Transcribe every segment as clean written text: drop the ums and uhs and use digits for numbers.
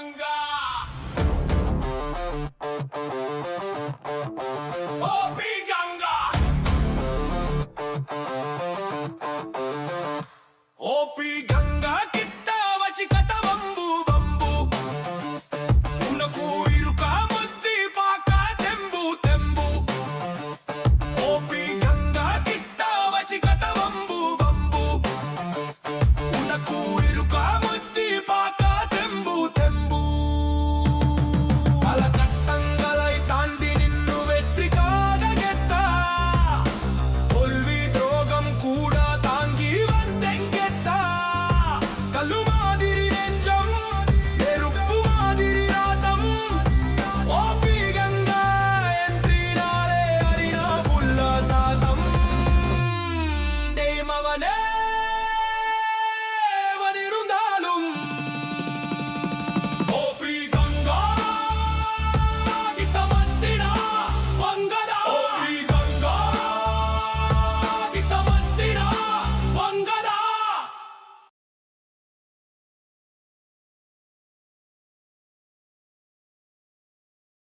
Ganga. OP Ganga. OP Ganga kitta vachi kata vambu vambu. Unaku iruka mutti paaka tembu tembu. OP Ganga kitta vachi kata vambu vambu. Unaku iruka mutti paaka tembu tembu. Pala kattangalai taandi ninnu vetrikaga getta. Tolvi drogam kuda taangi vandengetta. Kallu maadiri nenjam eruppu maadiri ratham. OP Ganga entrinaale arina fulla saatham. Deemavane vanirundaalum. OP Ganga gittavattina vangada. OP Ganga gittavattina vangada.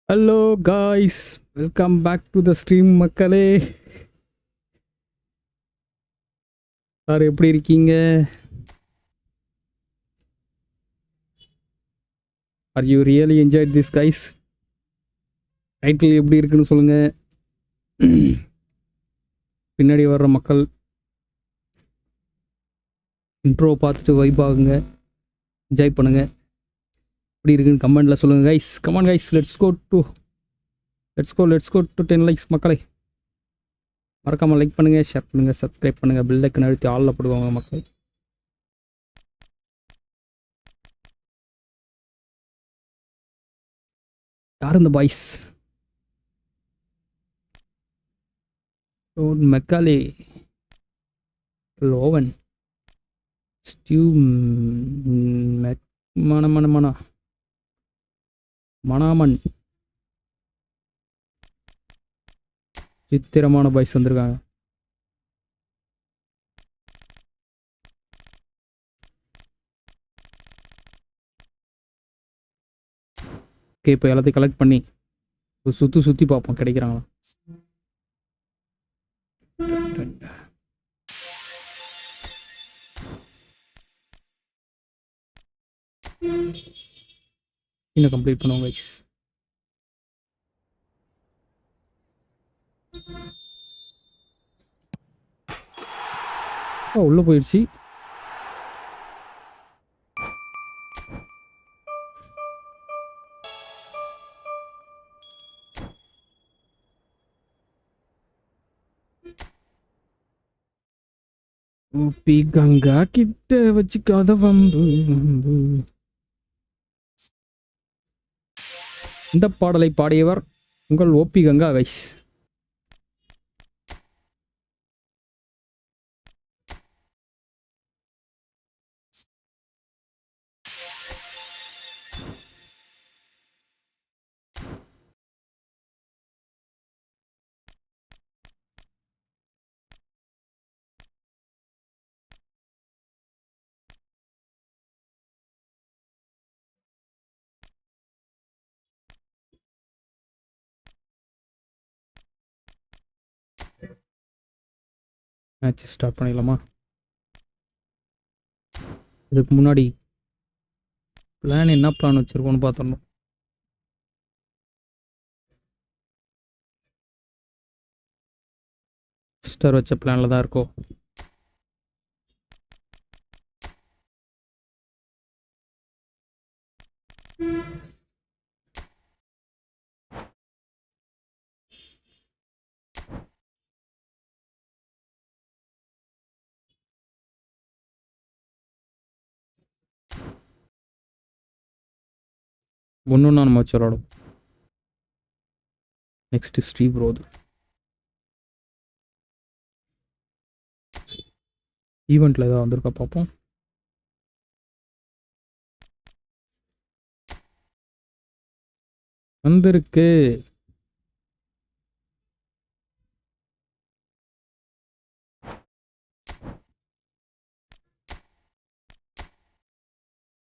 Hello guys, welcome back to the stream மக்களே. Sir எப்படி இருக்கீங்க? Are you really enjoyed this guys? Title எப்படி இருக்குன்னு சொல்லுங்க. பின்னாடி வர்ற மக்கள் intro பார்த்துட்டு வைப் ஆகுங்க, என்ஜாய் பண்ணுங்க. எப்படி இருக்குன்னு கமெண்ட்ல சொல்லுங்க guys. Come on guys, let's go to 10 likes மக்களே. மறக்காம லைக் பண்ணுங்க, ஷேர் பண்ணுங்க, சப்ஸ்கிரைப் பண்ணுங்க, பெல் ஐக்கன் அழுத்தி ஆல்ல போடுவாங்க மக்களே. யார் இந்த பாய்ஸ்? மெக்காலே, லோவன், ஸ்டியூ, மணாமன், சித்திரமான பாய்ஸ் வந்திருக்காங்க. ஓகே, இப்போ எல்லாத்தையும் கலெக்ட் பண்ணி ஒரு சுற்றி பார்ப்போம் கிடைக்கிறாங்களா. இன்னும் கம்ப்ளீட் பண்ணுவோம் கைஸ். உள்ள போயிடுச்சு. ஓபி கங்கா கிட்ட வச்சுக்காத வம்பு. இந்த பாடலை பாடியவர் உங்கள் OP Ganga guys. Match start பண்ணிடலாமா? இதுக்கு முன்னாடி என்ன பிளான் வச்சுருக்கோன்னு பார்த்துடணும். ஸ்டார் வச்ச பிளானில் தான் இருக்கோம். ஒன்றுன்னா நம்ம வச்சு விளாடும். நெக்ஸ்ட் ஸ்டீவ் ரோது ஈவெண்ட்டில் ஏதாவது வந்திருக்கா பார்ப்போம். வந்திருக்கு.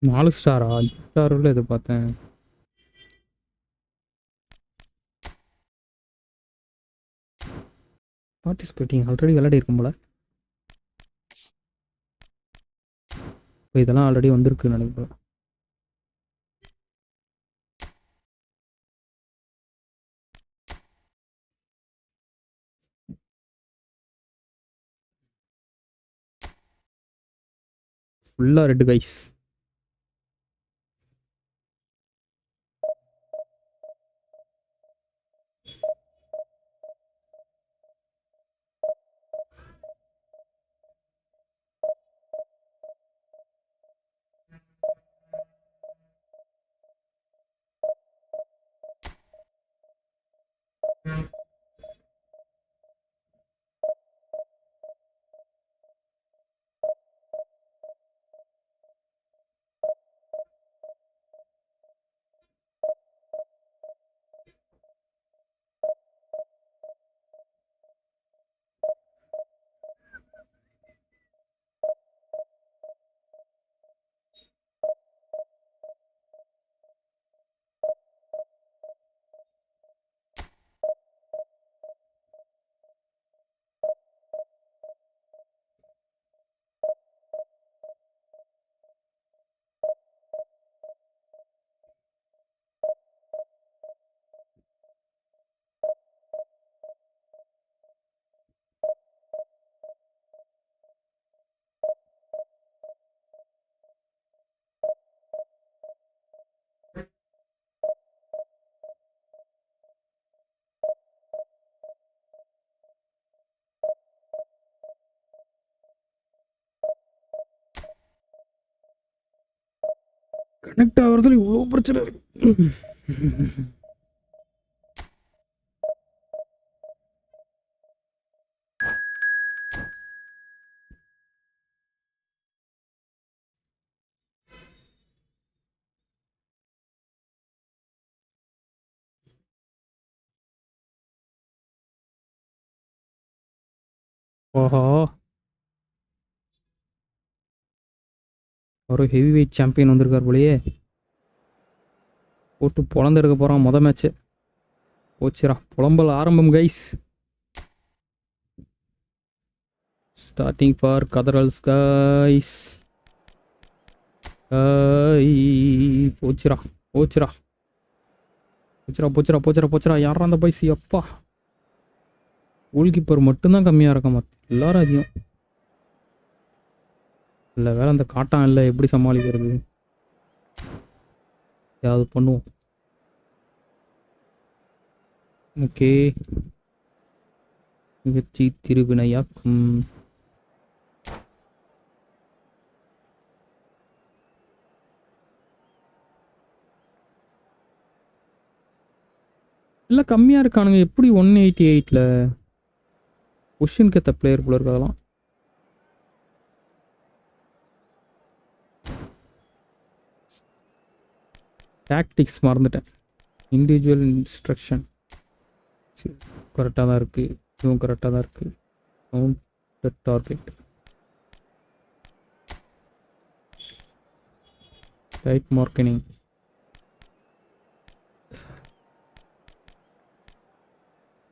4 ஸ்டாரா? 5 ஸ்டாரில் எதிர்பார்த்தேன். பார்ட்டிசிபேட்டிங் ஆல்ரெடி விளையாடி இருக்கும் போல. இப்போ இதெல்லாம் ஆல்ரெடி வந்திருக்குன்னு நினைக்கிறேன். ஃபுல்லாக ரெட் கைஸ். கனெக்ட் ஆகிறதுல இவ்வளோ பிரச்சனை இருக்கு. ஓஹோ, ஒரு ஹெவி வெயிட் சாம்பியன் வந்திருக்கார் போலயே. போட்டு பொழந்தெடுக்க போகிறான் மொதல் மேட்ச்சு. போச்சுரா, புலம்பல் ஆரம்பம் கைஸ். ஸ்டார்டிங் ஃபார் கதரல்ஸ் கைஸ். போச்சுரா போச்சுரா போச்சுரா போச்சுரா போச்சுரா போச்சுரா. யாரா அந்த பைசி? அப்பா, கோல் கீப்பர் மட்டும்தான் கம்மியாக இருக்க மாட்டேன், எல்லாரும் அதிகம். இல்லை வேலை அந்த காட்டான் இல்லை, எப்படி சமாளிக்கிறது? ஏதாவது பண்ணுவோம். ஓகே, முயற்சி திருவினையாக்கும். இல்லை கம்மியாக இருக்கானுங்க, எப்படி 188ல்? பொசிஷனுக்கு ஏற்ற பிளேயர் போல இருக்கு அதெல்லாம். டாக்டிக்ஸ் மறந்துட்டேன். இண்டிவிஜுவல் இன்ஸ்ட்ரக்ஷன் கரெக்டாக தான் இருக்குது, இதுவும் கரெக்டாக தான் இருக்குது. கவுண்ட் த டார்கெட், ரைட் மார்க்கெனிங்.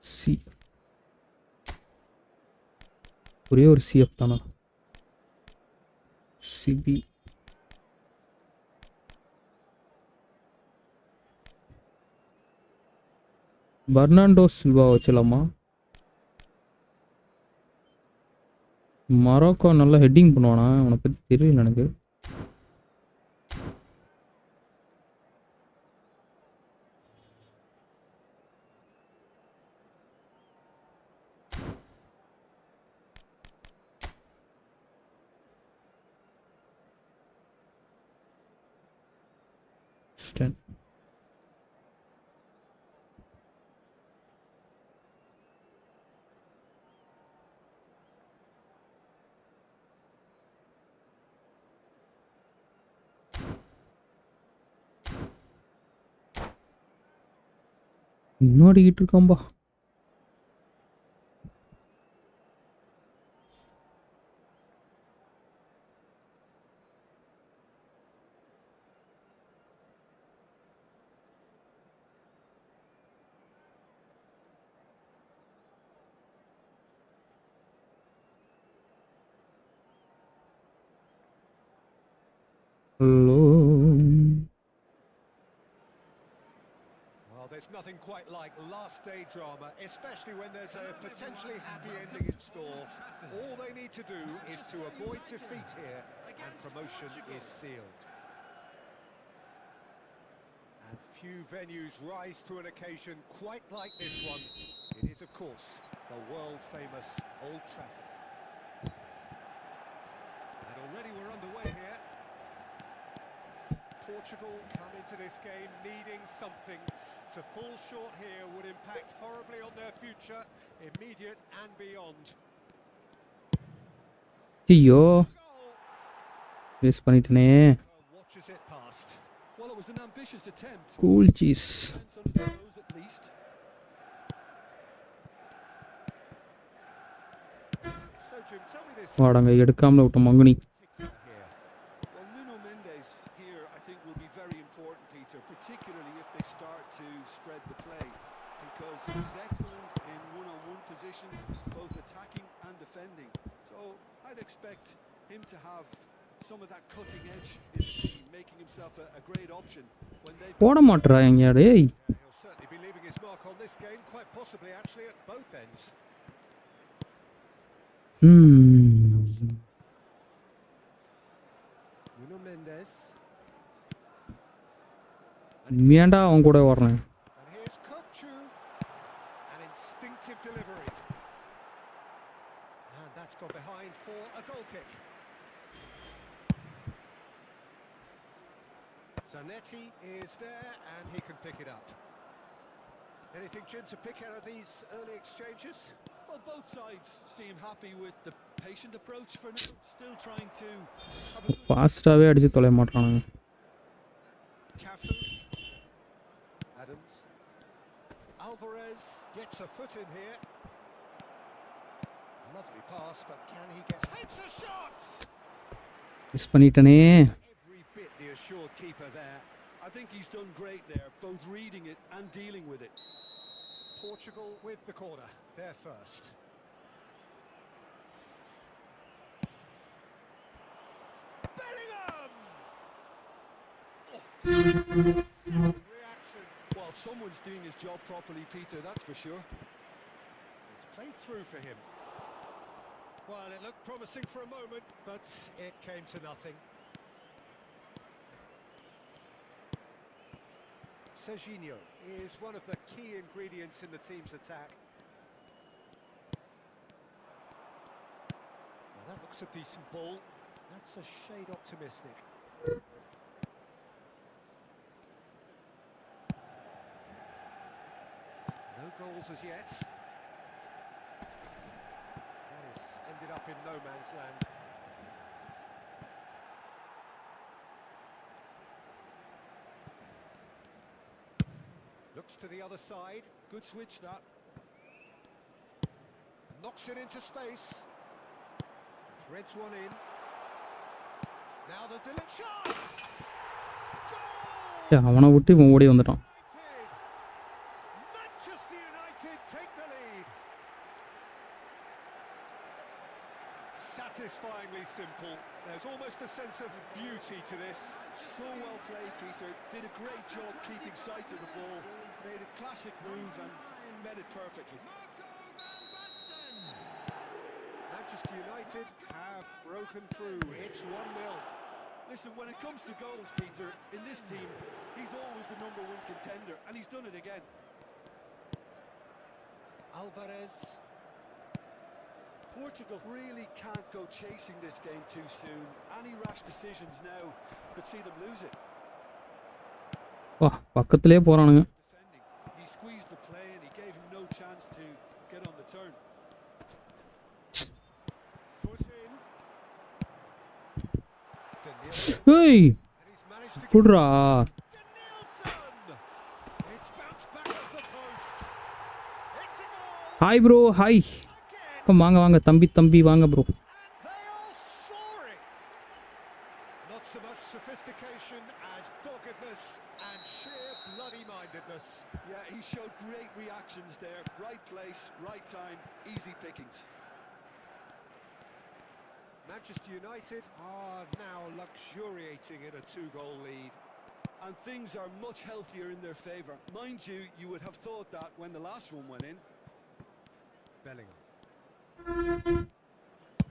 சி ஒரே ஒரு சிஎஃப் தானா? சிபி பர்னாண்டோ சில்வா வச்சலாமா? மொரோக்கோ நல்லா ஹெட்டிங் பண்ணுவானா? அவனை பற்றி தெரியல எனக்கு. இன்னும் அடிக்கிட்டு இருக்கான்பா. alone. Well, there's nothing quite like last day drama, especially when there's a potentially happy ending in store. All they need to do is to avoid defeat here, and promotion is sealed. And few venues rise to an occasion quite like this one. It is, of course, the world-famous Old Trafford. And already we're underway here. Portugal come into this game needing something. To fall short here would impact horribly on their future, immediate and beyond. ஐயோ Goal. Miss பண்ணிட்டேனே. Watches it past. Well, it was an ambitious attempt. Cool cheese. Defense on its toes at least. So Jim, tell me this. வாடங்க எடுக்காமல விட்ட மங்குனி. Here. Well, Nuno Mendes here I think will be very important, Peter, particularly if they start to spread the play, because he's excellent in one-on-one positions, both attacking and defending. So I'd expect him to have some of that cutting edge in the team, making himself a great option when they போட மாட்டறா எங்க டேய். He'll certainly be leaving his mark on this game, quite possibly actually at both ends. Nuno Mendes. ஏன்டா அவன் கூட வரணும்? And here's Kutchu. An instinctive delivery. And that's gone behind for a goal kick. Zanetti is there and he can pick it up. Anything, Jim, to pick out of these early exchanges? Well, both sides seem happy with the patient approach for now. Still trying to have a ஃபாஸ்டாவே அடிச்சு தொலை மாட்டானுங்க. Cafu. Adams. Alvarez gets a foot in here. Lovely pass, but can he get... Hits a shot! Miss பண்ணிட்டேனே. Every bit the assured keeper there. I think he's done great there, both reading it and dealing with it. Portugal with the corner. They're first. Bellingham! Reaction. Well, someone's doing his job properly, Peter, that's for sure. It's played through for him. Well, it looked promising for a moment, but it came to nothing. Serginho is one of the key ingredients in the team's attack. Now that looks a decent ball. That's a shade optimistic. No goals as yet. That has ended up in no man's land. Looks to the other side. Good switch that. Knocks it into space. Threads one in. Now the Dylan shot! Goal! அவனை விட்டு இவன் ஓடி வந்துட்டான். Manchester United take the lead. Satisfyingly simple. There's almost a sense of beauty to this. So well played, Peter. Did a great job keeping sight of the ball. Made a classic move and met it perfectly. Manchester United have broken through. It's 1-0. Listen, when it comes to goals, Peter, in this team, he's always the number one contender, and he's done it again. Alvarez. Portugal really can't go chasing this game too soon. Any rash decisions now could see them lose it. வா பக்கத்திலே போறானுங்க. Defending. He squeezed the play and he gave him no chance to get on the turn. Foot in. ஏய் And he's managed to குடுறா. Denilson! It's bounced back off the post. It's a goal! Hi bro hi. Again! வாங்க வாங்க தம்பி வாங்க bro. And they are soaring! Not so much sophistication as doggedness and sheer bloody-mindedness. Yeah, he showed great reactions there. Right place, right time, easy pickings. Manchester United are now luxuriating in a 2-goal lead. And things are much healthier in their favour. Mind you, you would have thought that when the last one went in. Bellingham.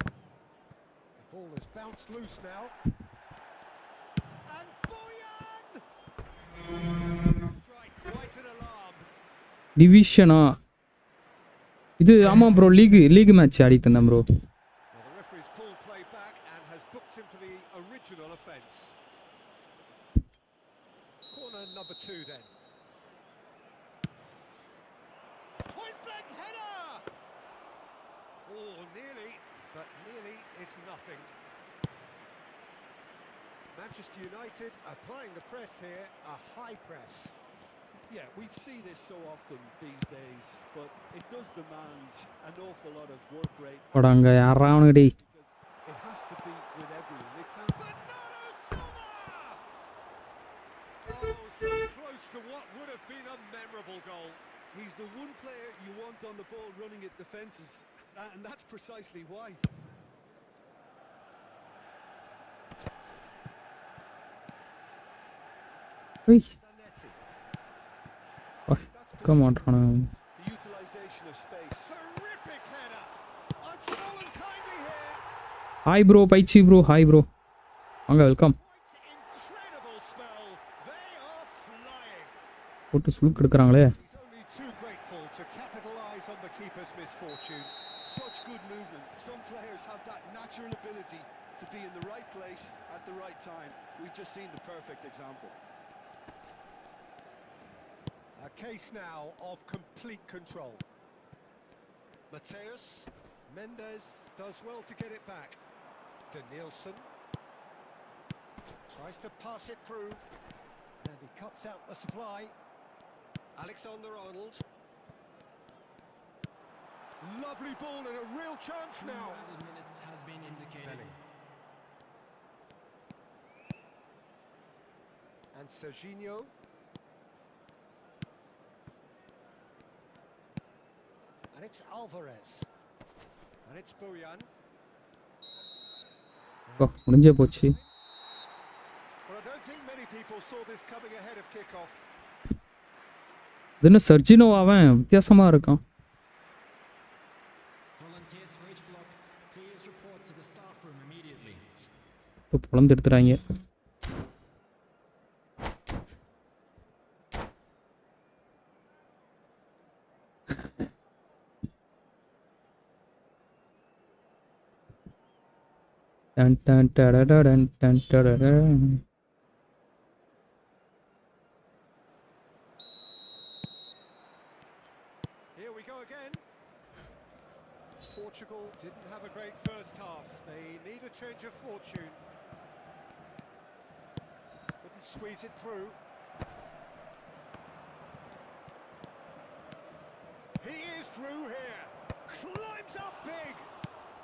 The ball has bounced loose now. And Boyan! Strike, quite an alarm. டிவிஷனா இது ஆமா bro league match ஆடிட்டு இருந்தேன் bro. Well, the referee's pulled play back and has booked him for the original offence. Corner number 2 then. Point blank header! Oh, nearly, but nearly is nothing. Manchester United applying the press here, a high press. Yeah, we see this so often these days, but it does demand an awful lot of work rate. போடாங்க யாரா அவனுக்கு டேய். Because it has to be with everyone. It can't. Bernardo Silva! Oh, so close to what would have been a memorable goal. He's the one player you want on the ball running at defences, and that's precisely why. Hey, Zanetti. oh, come on, Rana. The utilisation of space. Terrific header. It's fallen kindly here. Hi bro, Pyche bro, hi bro. வாங்க welcome. Quite incredible spell. They are flying. போட்டு சுளுக்கு எடுக்கறாங்களே. He's only too grateful to capitalise on the keeper's misfortune. Such good movement. Some players have that natural ability to be in the right place at the right time. We've just seen the perfect example. A case now of complete control. Mateus, Mendes does well to get it back. Danielson tries to pass it through, and he cuts out the supply. Alexander-Arnold. Lovely ball and a real chance now. minutes has been indicated. And Serginho. And it's Alvarez. And it's Boyan. ஓ முடிஞ்சே போச்சு. Well, I don't think many people saw this coming ahead of kickoff. இது என்ன சர்ஜினோ அவன் வித்தியாசமா இருக்கான். Volunteers for each block, please report to the staff room immediately. இப்போ பொளந்து எடுத்துறாங்க. டன் டன் டடடடன் டன் டடடன். Here we go again. Portugal didn't have a great first half. They need a change of fortune. Couldn't squeeze it through. He is through here. Climbs up big.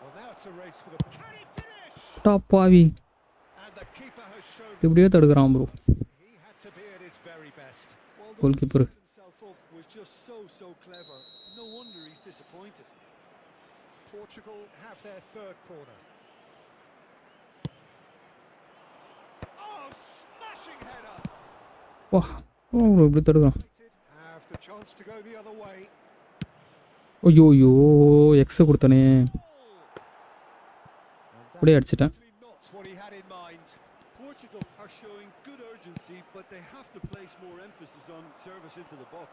Well, now it's a race for the... Can he finish? Top பாவி. And the keeper has shown இப்படியே தடுக்கறான் bro. he had to be at his very best. Well, the Goalkeeper. way he set himself up was just so clever. No wonder he's disappointed. Portugal have their third corner. Oh, smashing header. வா. ஓ இப்படி தடுக்கறான். Have the chance to go the other way. ஐயோயோ X கொடுத்தனே. And அப்படியே அடிச்சிட்டேன். that's not what he had in mind. Portugal are showing good urgency, but they have to place more emphasis on service into the box.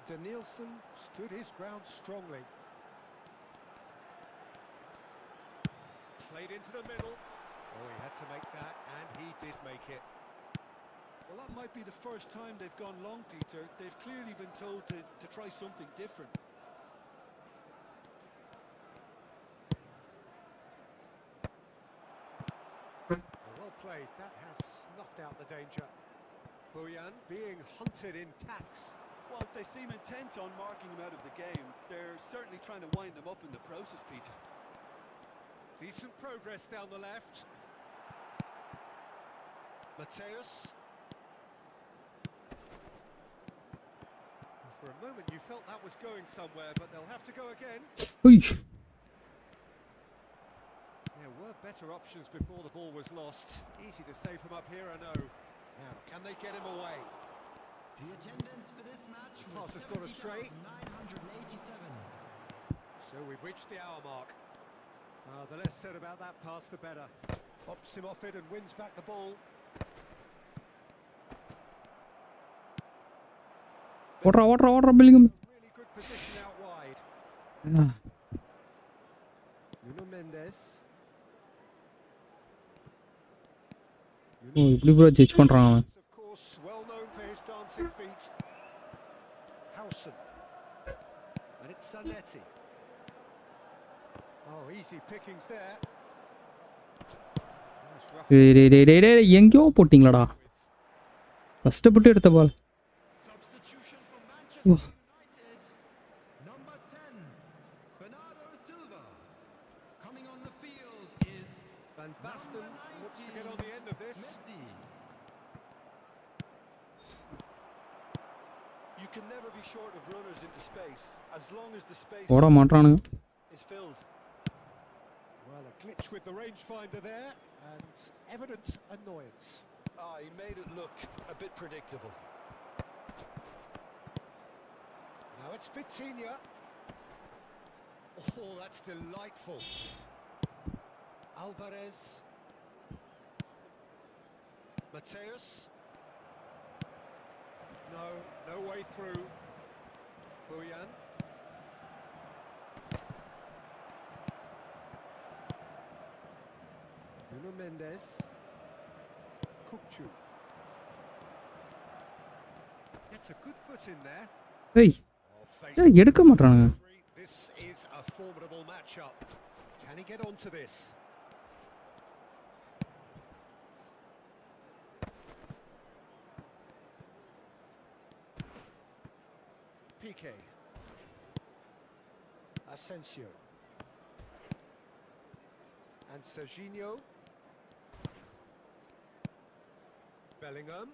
Danielson stood his ground strongly. Played into the middle. Oh, he had to make that, and he did make it. Well, that might be the first time they've gone long, Peter. They've clearly been told to try something different. Well played. That has snuffed out the danger. Boyan being hunted in tacks. Well, they seem intent on marking him out of the game. They're certainly trying to wind him up in the process, Peter. Decent progress down the left. Mateus. For a moment you felt that was going somewhere, but they'll have to go again. உய் better options before the ball was lost. Easy to save from up here, I know. Now, can they get him away? The attendance for this match was Pass has gone astray. 70,987. So we've reached the hour mark. The less said about that pass, the better. Pops him off it and wins back the ball. Order Bellingham. Really good position out wide. Nuno Mendes. ஓ இப்படி bro judge பண்றான் அவன். Of course, well known for his dancing feet. Howson. And it's Zanetti. Oh, easy pickings there. Nice rough. டேய் எங்கேயோ போட்டிங்களாடா. கஷ்டப்பட்டு எடுத்த பால். Substitution for Manchester United. Number 10, Bernardo Silva. Coming on the field is Van Basten looks to get on the end of this. Messi. You can never be short of runners into space, as long as the space ஓட மாட்றானுங்க. is filled. Well, a glitch with the rangefinder there, and evident annoyance. He made it look a bit predictable. Now it's Vitinha. Oh, that's delightful. Alvarez. Mateus. No way through. Boyan. Nuno Mendes. Kukcu. Gets a good foot in there. ஏய் Oh, face. ஏய் எடுக்க மாட்றானுங்க. This is a formidable matchup. Can he get onto this? Piqué. Asensio. And Serginho. Bellingham.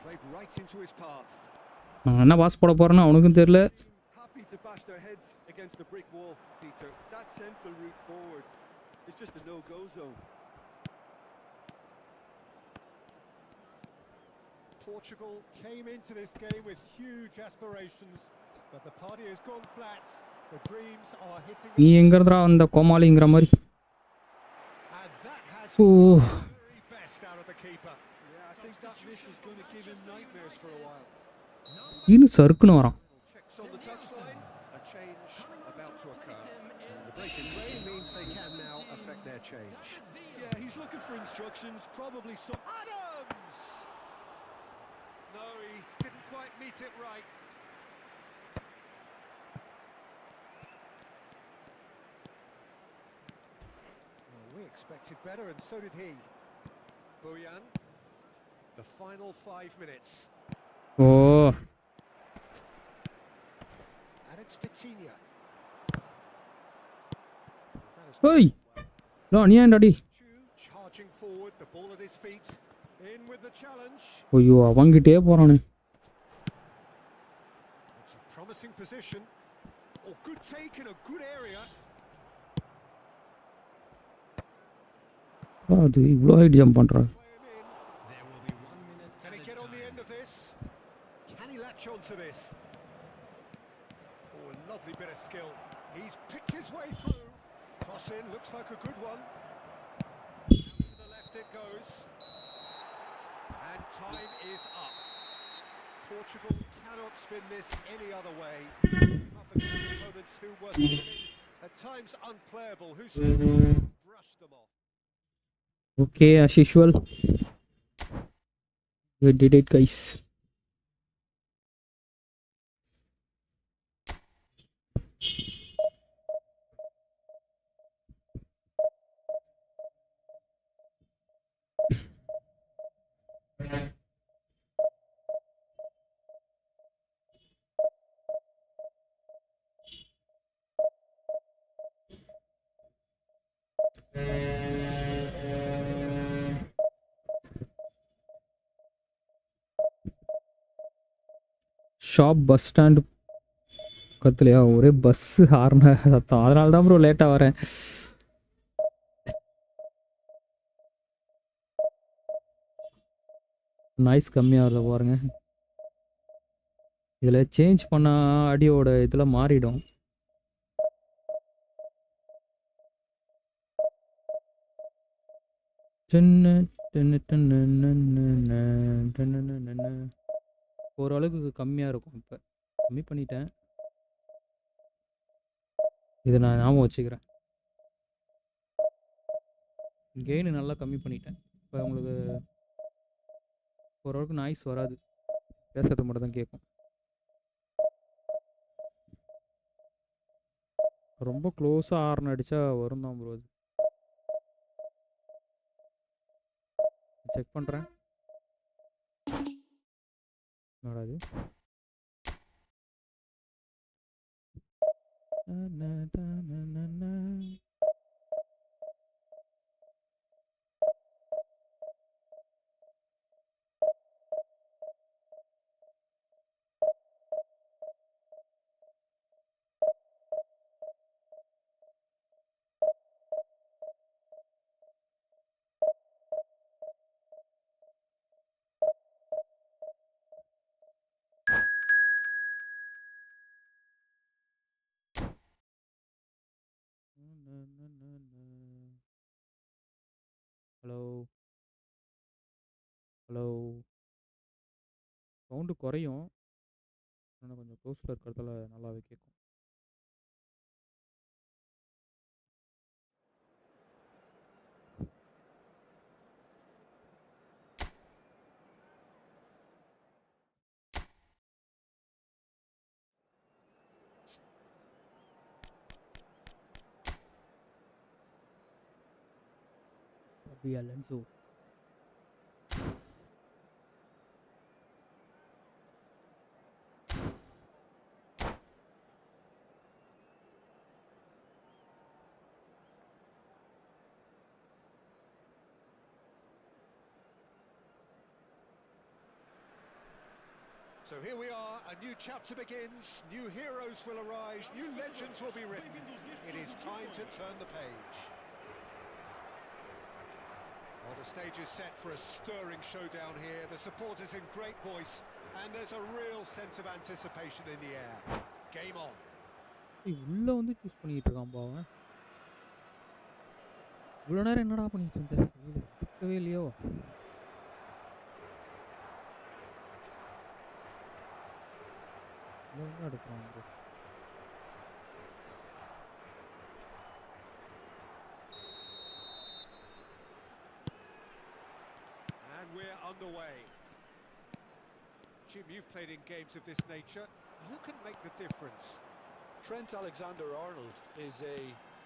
Played right into his path. நான் என்ன pass போட போறேன்னு அவனுக்கும் தெரியல. Happy to bash their heads against the brick wall, Peter. That central route forward is just a no-go zone. Portugal came into this game with huge aspirations, but the party has gone flat. The dreams are hitting நீ எங்க இருந்துடா வந்த கோமாளிங்கிற மாதிரி. and that has O the very best out of the keeper. Yeah, I think that miss is going to give him nightmares for a while. இன்னும் சறுக்குன்னு வரான். Checks on the touchline. A change about to occur. And the break in play means they can now affect their change. Yeah, he's looking for instructions, probably some... Adams! No, he didn't quite meet it right. Well, we expected better, and so did he. Boyan. The final 5 minutes. O And it's Vitinha. ஏய் நான் நீ ஏன்டாடி. Charging forward, the ball at his feet. In with the challenge. ஐயோ அவங்கிட்டே போறானே. It's a promising position. Oh, good take in a good area. அது இவ்வளோ height jump பண்றான். Play him in. There will be 1 minute. Can he added get on the time. end of this? Can he latch on to this? Oh, a lovely bit of skill. He's picked his way through. Cross in, looks like a good one. Out to the left it goes. And time is up. Portugal cannot spin this any other way. Up against opponents who were at times unplayable, who brushed them off. Okay, as usual. We did it, guys. Shop bus stand பக்கத்துலையா ஒரே bus ஹார்ன சத்தம். அதனால தான் bro லேட்டாக வரேன். Noise கம்மியாக வருது பாருங்க. இதில் சேஞ்ச் பண்ணால் ஆடியோட இதில் மாறிடும். ஓரளவுக்கு கம்மியாக இருக்கும். இப்போ கம்மி பண்ணிட்டேன். இதை நான் ஞாபகம் வச்சுக்கிறேன். கெயின் நல்லா கம்மி பண்ணிட்டேன். இப்போ உங்களுக்கு ஓரளவுக்கு நாய்ஸ் வராது. பேசுறது மட்டும் தான் கேட்கும். ரொம்ப க்ளோஸாக ஹார்ன் அடித்தா வரும் தான் ப்ரோ. அது செக் பண்ணுறேன். என்னடாது? Hello hello. சவுண்டு குறையும். ஆனால் கொஞ்சம் க்ளோஸில் இருக்கிறதால நல்லாவே கேட்கும். Xabi Alonso. So here we are, a new chapter begins, new heroes will arise, new legends will be written. It is time to turn the page. Well, the stage is set for a stirring showdown here. The supporters in great voice, and there's a real sense of anticipation in the air. Game on. உள்ள வந்து choose பண்ணிட்டு இருக்கான் பாவன். இவ்வளோ நேரம் என்னடா பண்ணிட்டு இருந்தேன்? இருக்கவே இல்லையோ. என்ன எடுக்கிறான் bro? And we're underway. Jim, you've played in games of this nature. Who can make the difference? Trent Alexander-Arnold is a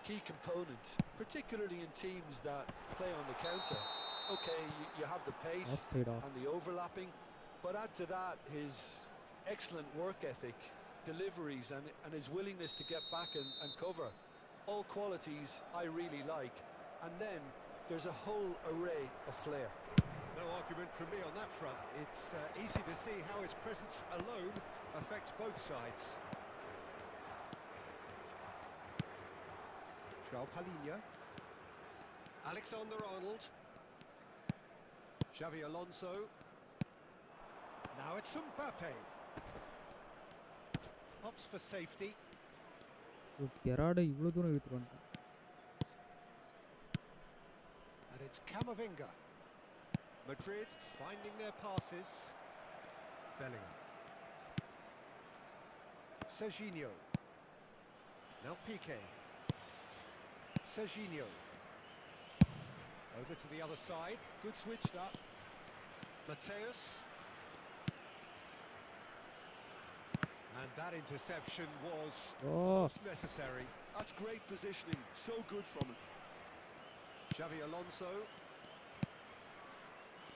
key component, particularly in teams that play on the counter. Okay, you have the pace and the overlapping, but add to that his excellent work ethic, deliveries and his willingness to get back and cover. All qualities I really like. And then there's a whole array of flair. No argument from me on that front. It's easy to see how his presence alone affects both sides. João Palhinha. Alexander-Arnold. Xavi Alonso. Now it's Mbappe. Opts for safety. கெராட இவ்வளோ தூரம் இழுத்துட்டு வந்துட்டான். And it's Camavinga. Madrid finding their passes. Bellingham. Serginho. Now Piqué. Serginho. Over to the other side. Good switch that. Mateus. And that interception was necessary. That's great positioning. So good from him. Xavi Alonso.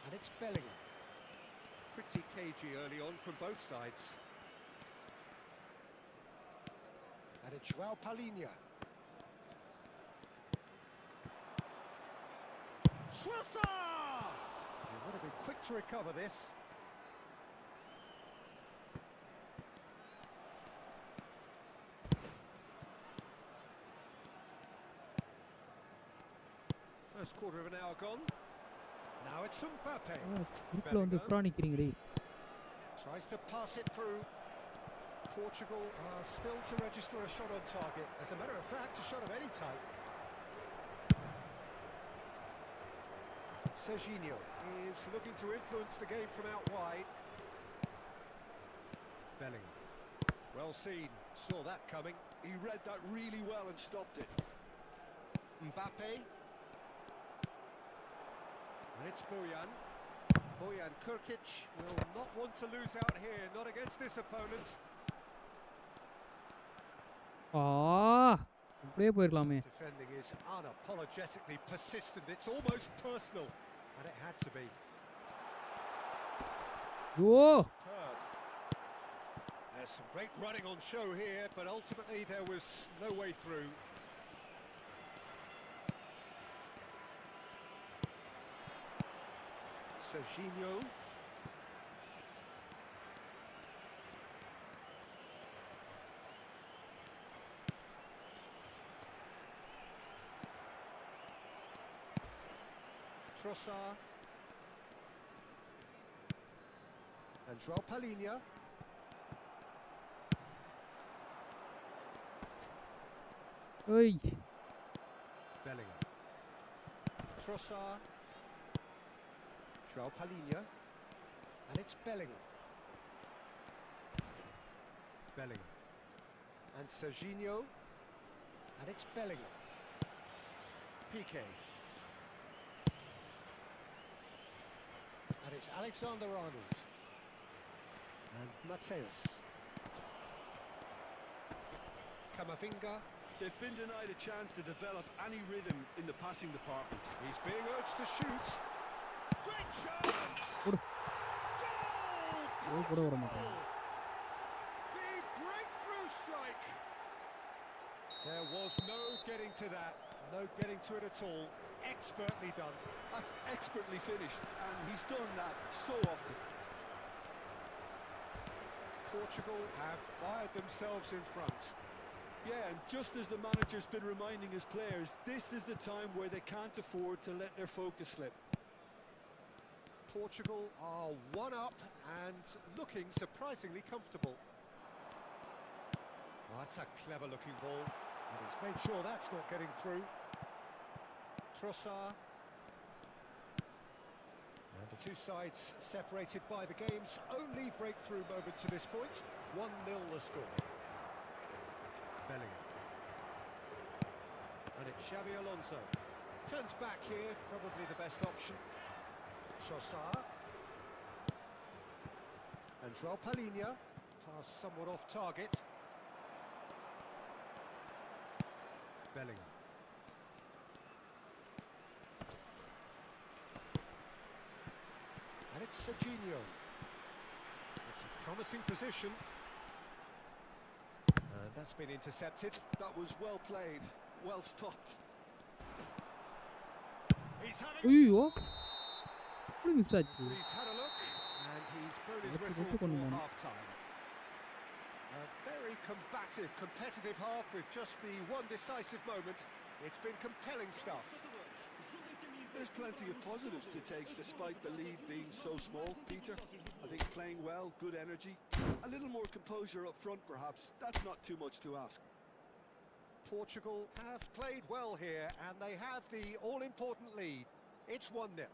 And it's Bellingham. Pretty cagey early on from both sides. And it's João Palhinha. Schwarzer! He would have been quick to recover this. First quarter of an hour gone. Now it's Mbappe. குரூப்ல வந்து எப்பரா நிக்கிறீங்க டேய்? Tries to pass it through. Portugal are still to register a shot on target. As a matter of fact, a shot of any type. Serginho is looking to influence the game from out wide. Bellingham. Well seen. Saw that coming. He read that really well and stopped it. Mbappe. And it's Bojan. Bojan Krkic will not want to lose out here, not against this opponent. அப்படியே போயிரலாமே. Defending is unapologetically persistent. It's almost personal, and it had to be. Whoa! There's some great running on show here, but ultimately there was no way through. Serginho. Trossard. And João Palhinha. Oi. Bellingham. Trossard. João Palhinha. And it's Bellingham. Bellingham. And Serginho. And it's Bellingham. Piqué. And it's Alexander-Arnold. And Mateus. Camavinga. They've been denied a chance to develop any rhythm in the passing department. He's being urged to shoot. Great chance! Good. Goal! Portugal! The breakthrough strike! There was no getting to that. No getting to it at all. Expertly done. That's expertly finished, and he's done that so often. Portugal have fired themselves in front. Yeah, and just as the manager's been reminding his players, this is the time where they can't afford to let their focus slip. Portugal are one up and looking surprisingly comfortable. Oh, that's a clever looking ball, and he's made sure that's not getting through. Trossard. And the two sides separated by the game's only breakthrough moment to this point. 1-0 the score. Bellingham. And it's Xabi Alonso. Turns back here, probably the best option. Trossard. And João Palhinha. Pass somewhat off target. Bellingham. And it's Serginho. It's a promising position. And that's been intercepted. That was well played, well stopped. He's having... ஐயோ எப்படி miss ஆச்சு? He's had a look, and he's blown his whistle for half-time. A very combative, competitive half with just the one decisive moment. It's been compelling stuff. There's plenty of positives to take despite the lead being so small, Peter. I think playing well, good energy, a little more composure up front perhaps. That's not too much to ask. Portugal have played well here, and they have the all-important lead. It's 1-0.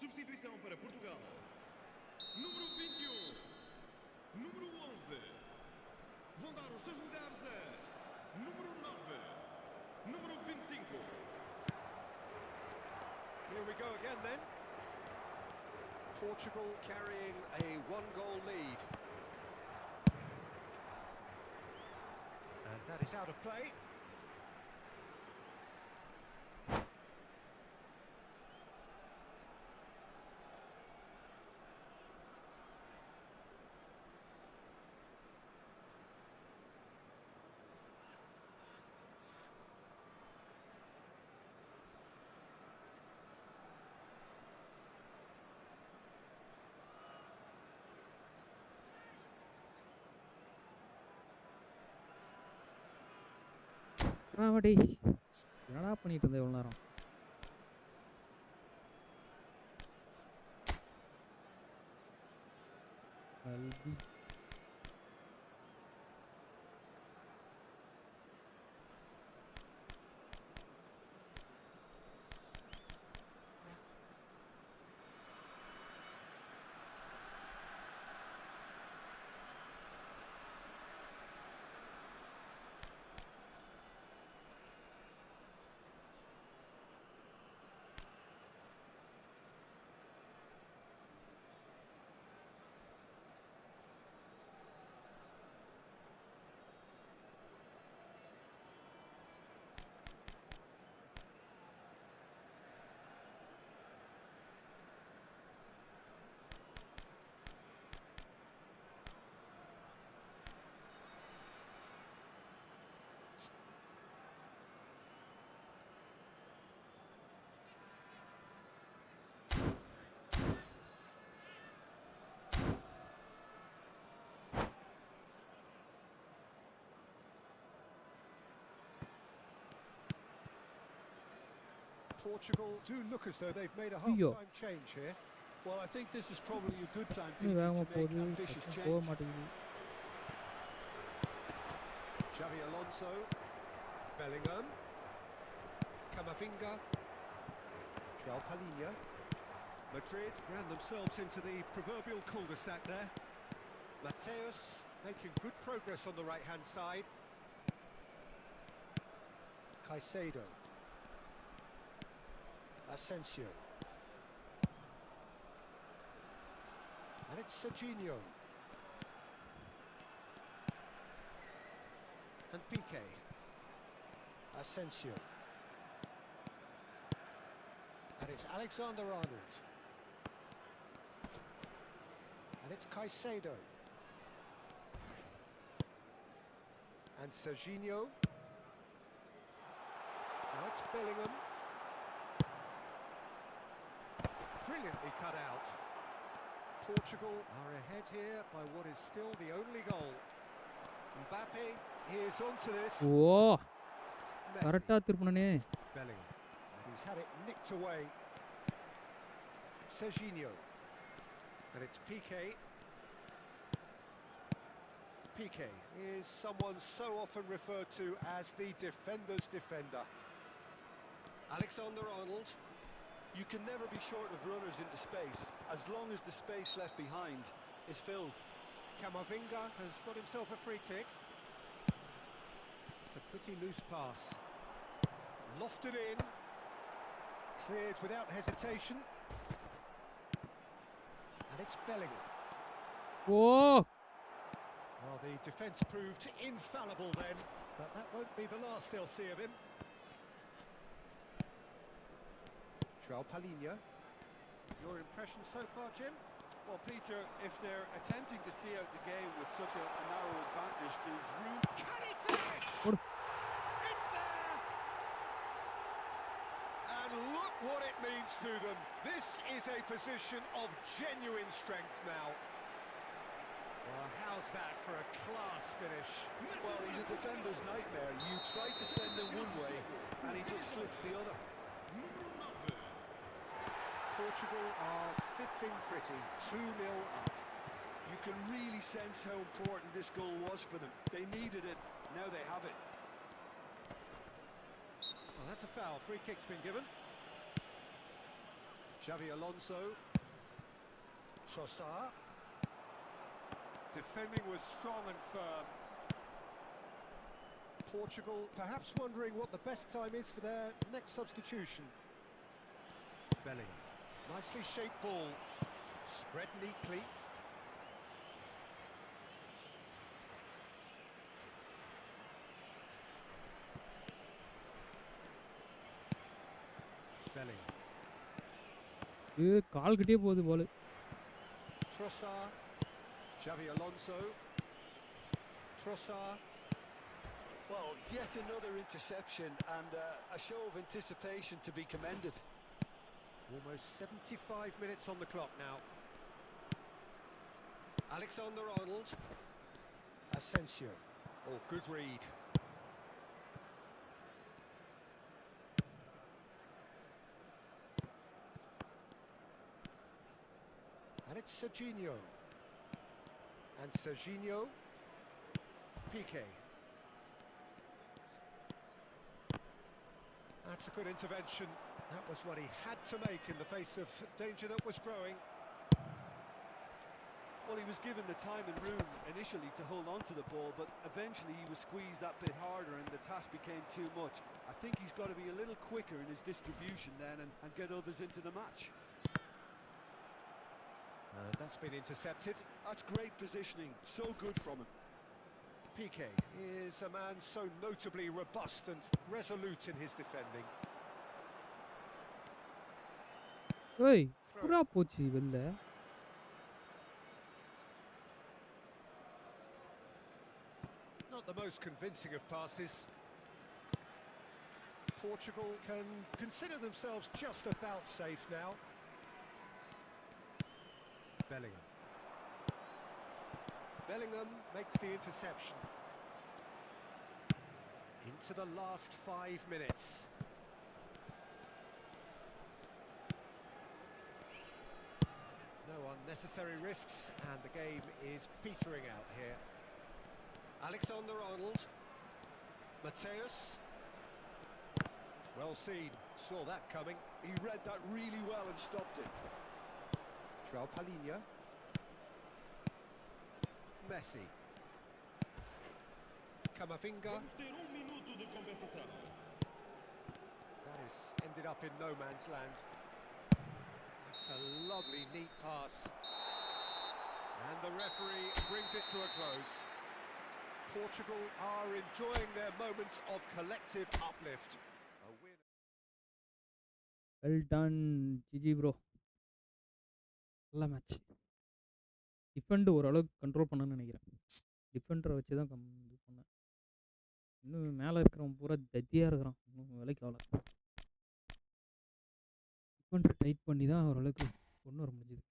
Substituição para Portugal. Número 21. Número 11. Vão dar os seus lugares a número 9. Número 25. Here we go again then. Portugal carrying a one-goal lead. That is out of play. டேய் என்னடா பண்ணிட்டு இருந்த இவ்வளோ நேரம்? கல்வி Portugal do look as though they've made a ஐயோ half-time change here. Well, I think this is probably a good time, இன்னும் Peter, வேகமாக to make போகுது ambitious டக்குன்னு போக change. மாட்டேங்குது. Xavi Alonso, Bellingham, Camavinga, João Palhinha. Madrid ran themselves into the proverbial cul-de-sac there. Mateus making good progress on the right-hand side. Caicedo. Asensio. And it's Serginho. And Piqué. Asensio. And it's Alexander-Arnold. And it's Caicedo. And Serginho. Now it's Bellingham. Brilliantly cut out. Portugal are ahead here by what is still the only goal. Mbappe, here's onto this. O Messi. கரெக்டாக திருப்பினே. Bellingham. And he's had it nicked away. Serginho. And it's Piqué. Piqué is someone so often referred to as the defender's defender. Alexander-Arnold. You can never be short of runners into space, as long as the space left behind is filled. Camavinga has got himself a free kick. It's a pretty loose pass. Lofted in. Cleared without hesitation. And it's Bellingham. O Well, the defence proved infallible then, but that won't be the last they'll see of him. João Palhinha. Your impression so far, Jim? Well, Peter, if they're attempting to see out the game with such a narrow advantage, there's room. Can he finish? What? It's there! And look what it means to them. This is a position of genuine strength now. Well, how's that for a class finish? Well, he's a defender's nightmare. You try to send him one way, and he just slips the other. Portugal are sitting pretty, 2-0 up. You can really sense how important this goal was for them. They needed it, now they have it. Well, that's a foul. Free kick's been given. Xavi Alonso. Trossard. Defending was strong and firm. Portugal perhaps wondering what the best time is for their next substitution. Bellingham. Nicely shaped ball. Spread neatly. Bellingham. கால் கிட்டே போகுது பால். Trossard. Xavi Alonso. Trossard. Well, yet another interception and a show of anticipation to be commended. Almost 75 minutes on the clock now. Alexander-Arnold. Asensio. Oh, good read. And it's Serginho. And Serginho. Piqué. That's a good intervention. That was what he had to make in the face of danger that was growing. Well, he was given the time and room initially to hold on to the ball, but eventually he was squeezed that bit harder and the task became too much. I think he's got to be a little quicker in his distribution then and get others into the match. That's been intercepted. That's great positioning, so good from him. Piqué is a man so notably robust and resolute in his defending. ஏய் புறா போச்சு வெளில. Not the most convincing of passes. Portugal can consider themselves just about safe now. Bellingham. Bellingham makes the interception. Into the last 5 minutes. No unnecessary risks, and the game is petering out here. Alexander-Arnold. Mateus. Well seen, saw that coming. He read that really well and stopped it. João Palhinha. Messi. Camavinga. Vamos ter minuto de compensação. That is ended up in no man's land. It's a lovely, neat pass. And the referee brings it to a close. Portugal are enjoying their moments of collective uplift. A win. Well done GG bro. நல்ல match. Defend ஓரளவுக்கு control பண்ணணும்னு நினைக்கிறேன். டிஃபெண்டரை வச்சு தான் இது பண்ணேன். இன்னும் மேலே இருக்கிறவன் பூரா தத்தியாக இருக்கிறான். இன்னும் வேலைக்கு ஆகல. டிஃபெண்டரை டைட் பண்ணி தான் ஓரளவுக்கு கொண்டு வர முடிஞ்சுது.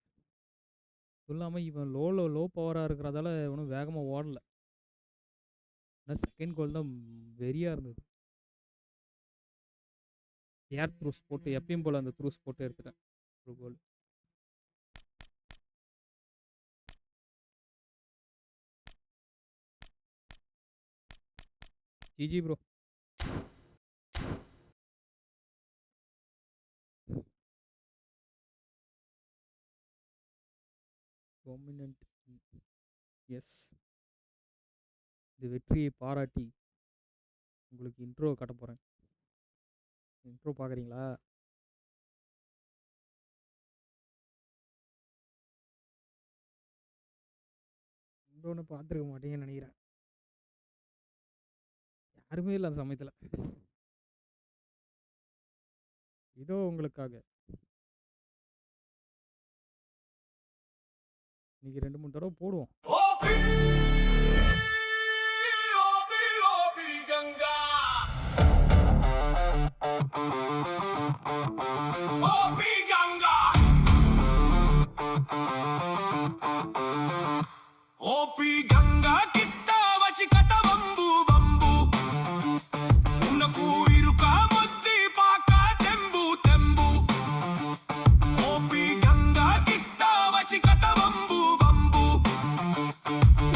இல்லாமல் இவன் லோ பவராக இருக்கிறதால இவனும் வேகமாக ஓடலை. ஆனால் செகண்ட் கோல் தான் வெறியாக இருந்தது. ஏர் த்ரூஸ் போட்டு எப்பயும் போல் அந்த த்ரூஸ் போட்டு எடுத்துட்டேன் ஒரு goal. GG bro. Dominant. Yes. இந்த வெற்றியை பாராட்டி உங்களுக்கு இன்ட்ரோ காட்ட போகிறேன். இன்ட்ரோ பார்க்குறீங்களா? இன்ட்ரோன்னு பார்த்துருக்க மாட்டீங்கன்னு நினைக்கிறேன். யாருமே இல்லை அந்த சமயத்தில். இதோ உங்களுக்காக இன்னைக்கு 2-3 தடவை போடுவோம்.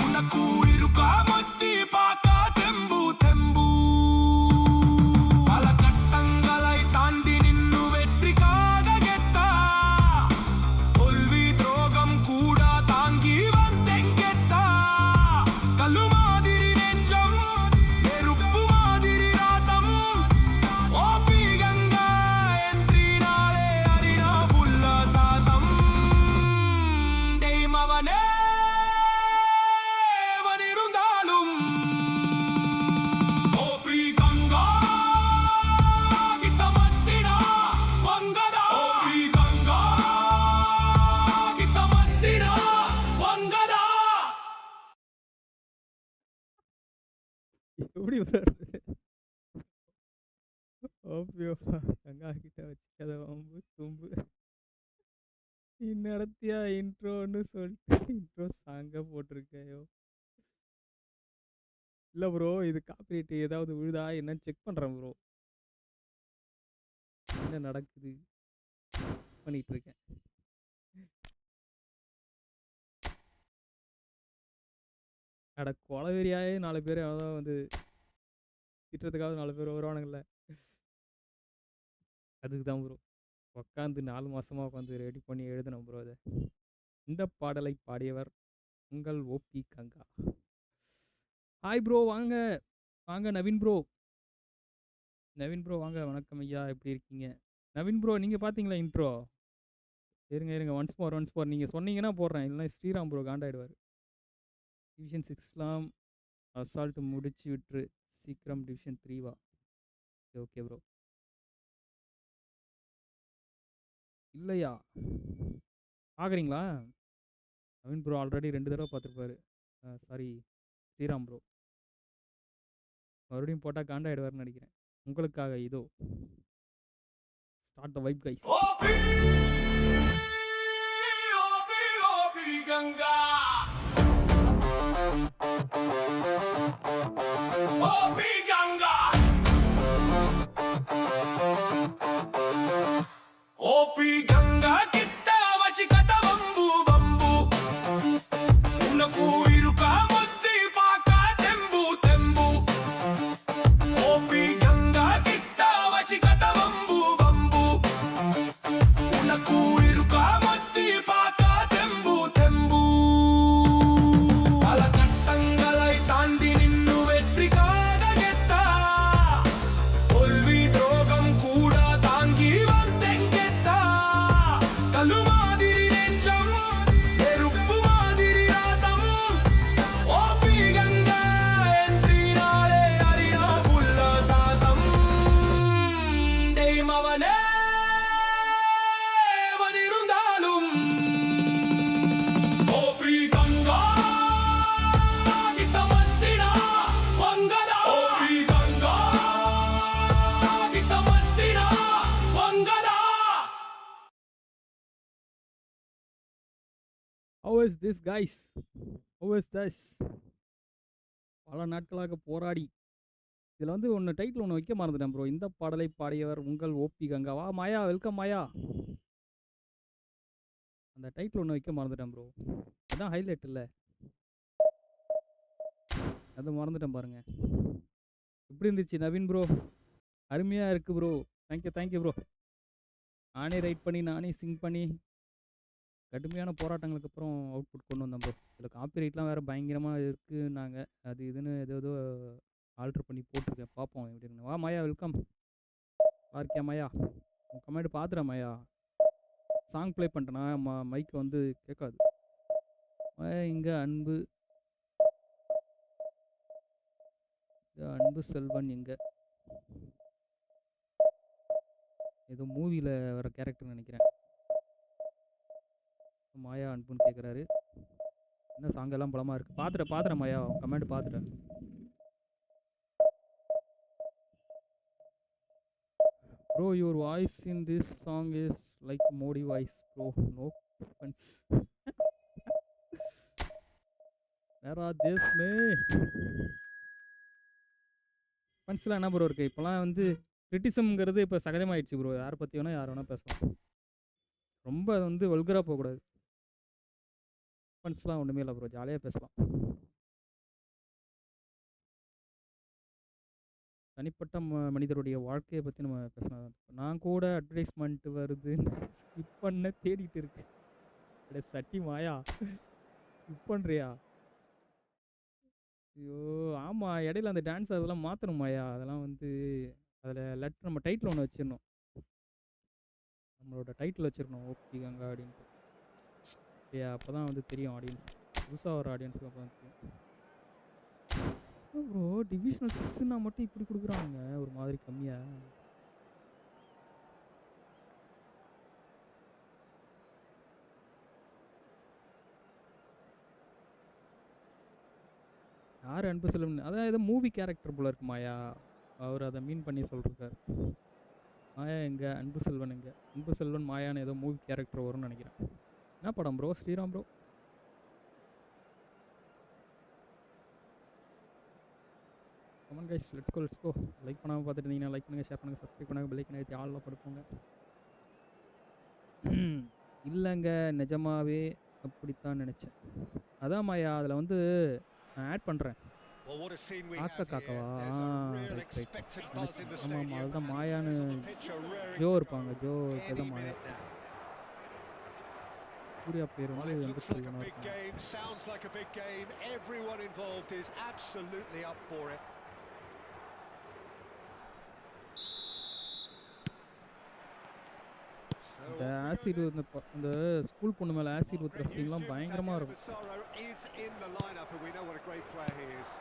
Una ப்ரோ ஓபியோ கங்கா கிட்ட வச்சுக்காத வம்பு தும்பு நீ நடத்தியா இன்ட்ரோன்னு சொல்லிட்டு இன்ட்ரோ சாங்க போட்டிருக்கையோ இல்லை ப்ரோ இது காப்பிரைட் ஏதாவது விழுதா என்னன்னு செக் பண்ணுறேன் ப்ரோ என்ன நடக்குது பண்ணிட்டு இருக்கேன் அட கொலவெறியாயே 4 பேர் அதான் வந்து திட்டுறதுக்காக 4 பேர் வருவானுங்கள்ல அதுக்கு தான் ப்ரோ உட்காந்து 4 மாசமா உட்காந்து ரெடி பண்ணி எழுதினேன் ப்ரோ அதை இந்த பாடலை பாடியவர் உங்கள் ஓபி கங்கா ஹாய் ப்ரோ வாங்க வாங்க நவீன் ப்ரோ வாங்க வணக்கம் ஐயா எப்படி இருக்கீங்க நவீன் ப்ரோ நீங்கள் பார்த்தீங்களா இன்ட்ரோ இருங்க ஒன்ஸ் மோர் நீங்கள் சொன்னீங்கன்னா போடுறேன் இல்லைன்னா ஸ்ரீராம் ப்ரோ காண்டாயிடுவார் டிவிஷன் 6லாம் அசால்ட்டு முடிச்சு விட்டுரு சீக்கிரம் டிவிஷன் 3 வா ஓகே ப்ரோ இல்லையா பார்க்குறீங்களா நவீன் ப்ரோ ஆல்ரெடி 2 தடவை பார்த்துருப்பாரு சாரி ஸ்ரீராம் ப்ரோ மறுபடியும் போட்டால் காண்டாயிடுவார்னு நினைக்கிறேன் உங்களுக்காக இதோ start the vibe guys Ganga OP Ganga OP Ganga கிட்ட வச்சு கட்ட வம்பு வம்பு உனக்கு இருக்கா முத்தி பாக்கா தெம்பு தெம்பு ஓபி கங்கா கிட்ட வச்சு கட்ட வம்பு வம்பு உனக்கு இருக்கா முத்தி பாக்கா தெம்பு தெம்பு பல கட்டங்களை தாண்டி நின்னு வெற்றி காண கெத்தா தோல்வி துரோகம் கூட தாங்கி வந்தெங்கெத்தா கல்லு மாதிரி நெஞ்சம் நெருப்பு மாதிரி ராதம் ஓபி கங்கா என்றினாலே அறியா புல்ல சாதம் டேய் மவனே வதிருந்தாலும் ஓபி கங்கா கிட்ட மத்தினா வங்கதா ஓபி கங்கா கிட்ட மத்தினா வங்கதா How is this guys? How is this? பல நாட்களாக போராடி இதில் வந்து டைட்டில் ஒன்று வைக்க மறந்துட்டேன் ப்ரோ இந்த பாடலை பாடியவர் உங்கள் ஓபி கங்கா வா மாயா வெல்கம் மாயா அந்த டைட்டில் ஒன்று வைக்க மறந்துட்டேன் ப்ரோ அதான் ஹைலைட் இல்லை அது மறந்துட்டேன் பாருங்க எப்படி இருந்துச்சு நவீன் ப்ரோ அருமையாக இருக்குது ப்ரோ தேங்க்யூ ப்ரோ நானே ரைட் பண்ணி நானே சிங் பண்ணி கடுமையான போராட்டங்களுக்கு அப்புறம் அவுட்புட் கொண்டு வந்தோம் ப்ரோ இதில் காப்பிரைட்லாம் வேறு பயங்கரமாக இருக்குன்னாங்க அது இதுன்னு ஏதோ ஆல்ட்ரு பண்ணி போட்டிருக்கேன் பார்ப்போம் எப்படி இருக்குன்னு வா மாயா வெல்கம் பார்க்கியா மாயா உன் கமெண்ட் பார்த்துறேன் மாயா சாங் ப்ளே பண்ணிட்டேன்னா மைக் வந்து கேட்காது இங்கே அன்பு செல்வன் எங்கே ஏதோ மூவியில் வர கேரக்டர்னு நினைக்கிறேன் மாயா அன்புன்னு கேட்குறாரு என்ன சாங் எல்லாம் பலமாக இருக்குது பார்த்துட்டேன் மாயா கமெண்ட் பார்த்துட்டேன் bro your voice in this song is like Modi voice bro no difference வேறா தேஸ் மே ஃபன்ஸ்லாம் என்ன ப்ரோ இருக்குது இப்போலாம் வந்து கிரிட்டிசம்ங்கிறது இப்போ சகஜமாயிடுச்சு ப்ரோ யாரை பற்றி வேணால் யார் வேணால் பேசலாம் ரொம்ப அது வந்து வல்கராக போகக்கூடாது ஃபன்ஸ்லாம் ஒன்றுமே இல்லை ப்ரோ ஜாலியாக பேசலாம் தனிப்பட்ட மனிதருடைய வாழ்க்கையை பற்றி நம்ம பேசலாம் நான் கூட அட்வர்டைஸ்மெண்ட் வருது ஸ்கிப் பண்ண தேடிட்டு இருக்கு அட சட்டி மாயா ஸ்கிப் பண்ணுறியா ஐயோ ஆமாம் இடையில அந்த டான்ஸ் அதெல்லாம் மாற்றணும் மாயா அதெல்லாம் வந்து அதில் நம்ம டைட்டில் ஒன்று வச்சிடணும் நம்மளோட டைட்டில் வச்சிடணும் ஓபி கங்கா அப்படின்ட்டு இல்லையா அப்போ தான் வந்து தெரியும் ஆடியன்ஸ் புதுசாக வர ஆடியன்ஸுக்கு அப்போ தான் தெரியும் ப்ரோ டிவிஷனல் 6ன்னா மட்டும் இப்படி கொடுக்குறாங்க ஒரு மாதிரி கம்மியாக யார் அன்பு செல்வன்? அதான் ஏதோ மூவி கேரக்டர் போல இருக்கு மாயா. அவர் அதை மீன் பண்ணி சொல்லிருக்காரு. மாயா எங்க, அன்பு செல்வன் எங்க? அன்பு செல்வன் மாயான்னு ஏதோ மூவி கேரக்டர் வரும்னு நினைக்கிறேன். என்ன படம் bro? Sriram bro. Comment guys, let's go. Like பண்ணாமல் பார்த்துட்டு இருந்தீங்கன்னா லைக் பண்ணுங்கள், ஷேர் பண்ணுங்கள், சப்ஸ்கிரைப் பண்ணுங்கள், பெல் ஐக்கனை ஏற்றி ஆளில் படுப்போங்க. இல்லைங்க, நிஜமாவே அப்படித்தான் நினச்சேன். அதான் மாயா, அதில் வந்து நான் ஆட் பண்ணுறேன். காக்காவா? ரைட். ஆமாம், அதுதான் மாயான்னு ஜோ இருப்பாங்க. ஜோ தான் மாயா. சூர்யா பேர் வந்து அன்பு செல்வனாக இருக்கும். இந்த ஆசிட் இந்த ஸ்கூல் பொண்ணு மேலே ஆசிட் ஊற்றுற சீன்லாம் பயங்கரமாக இருக்கும்.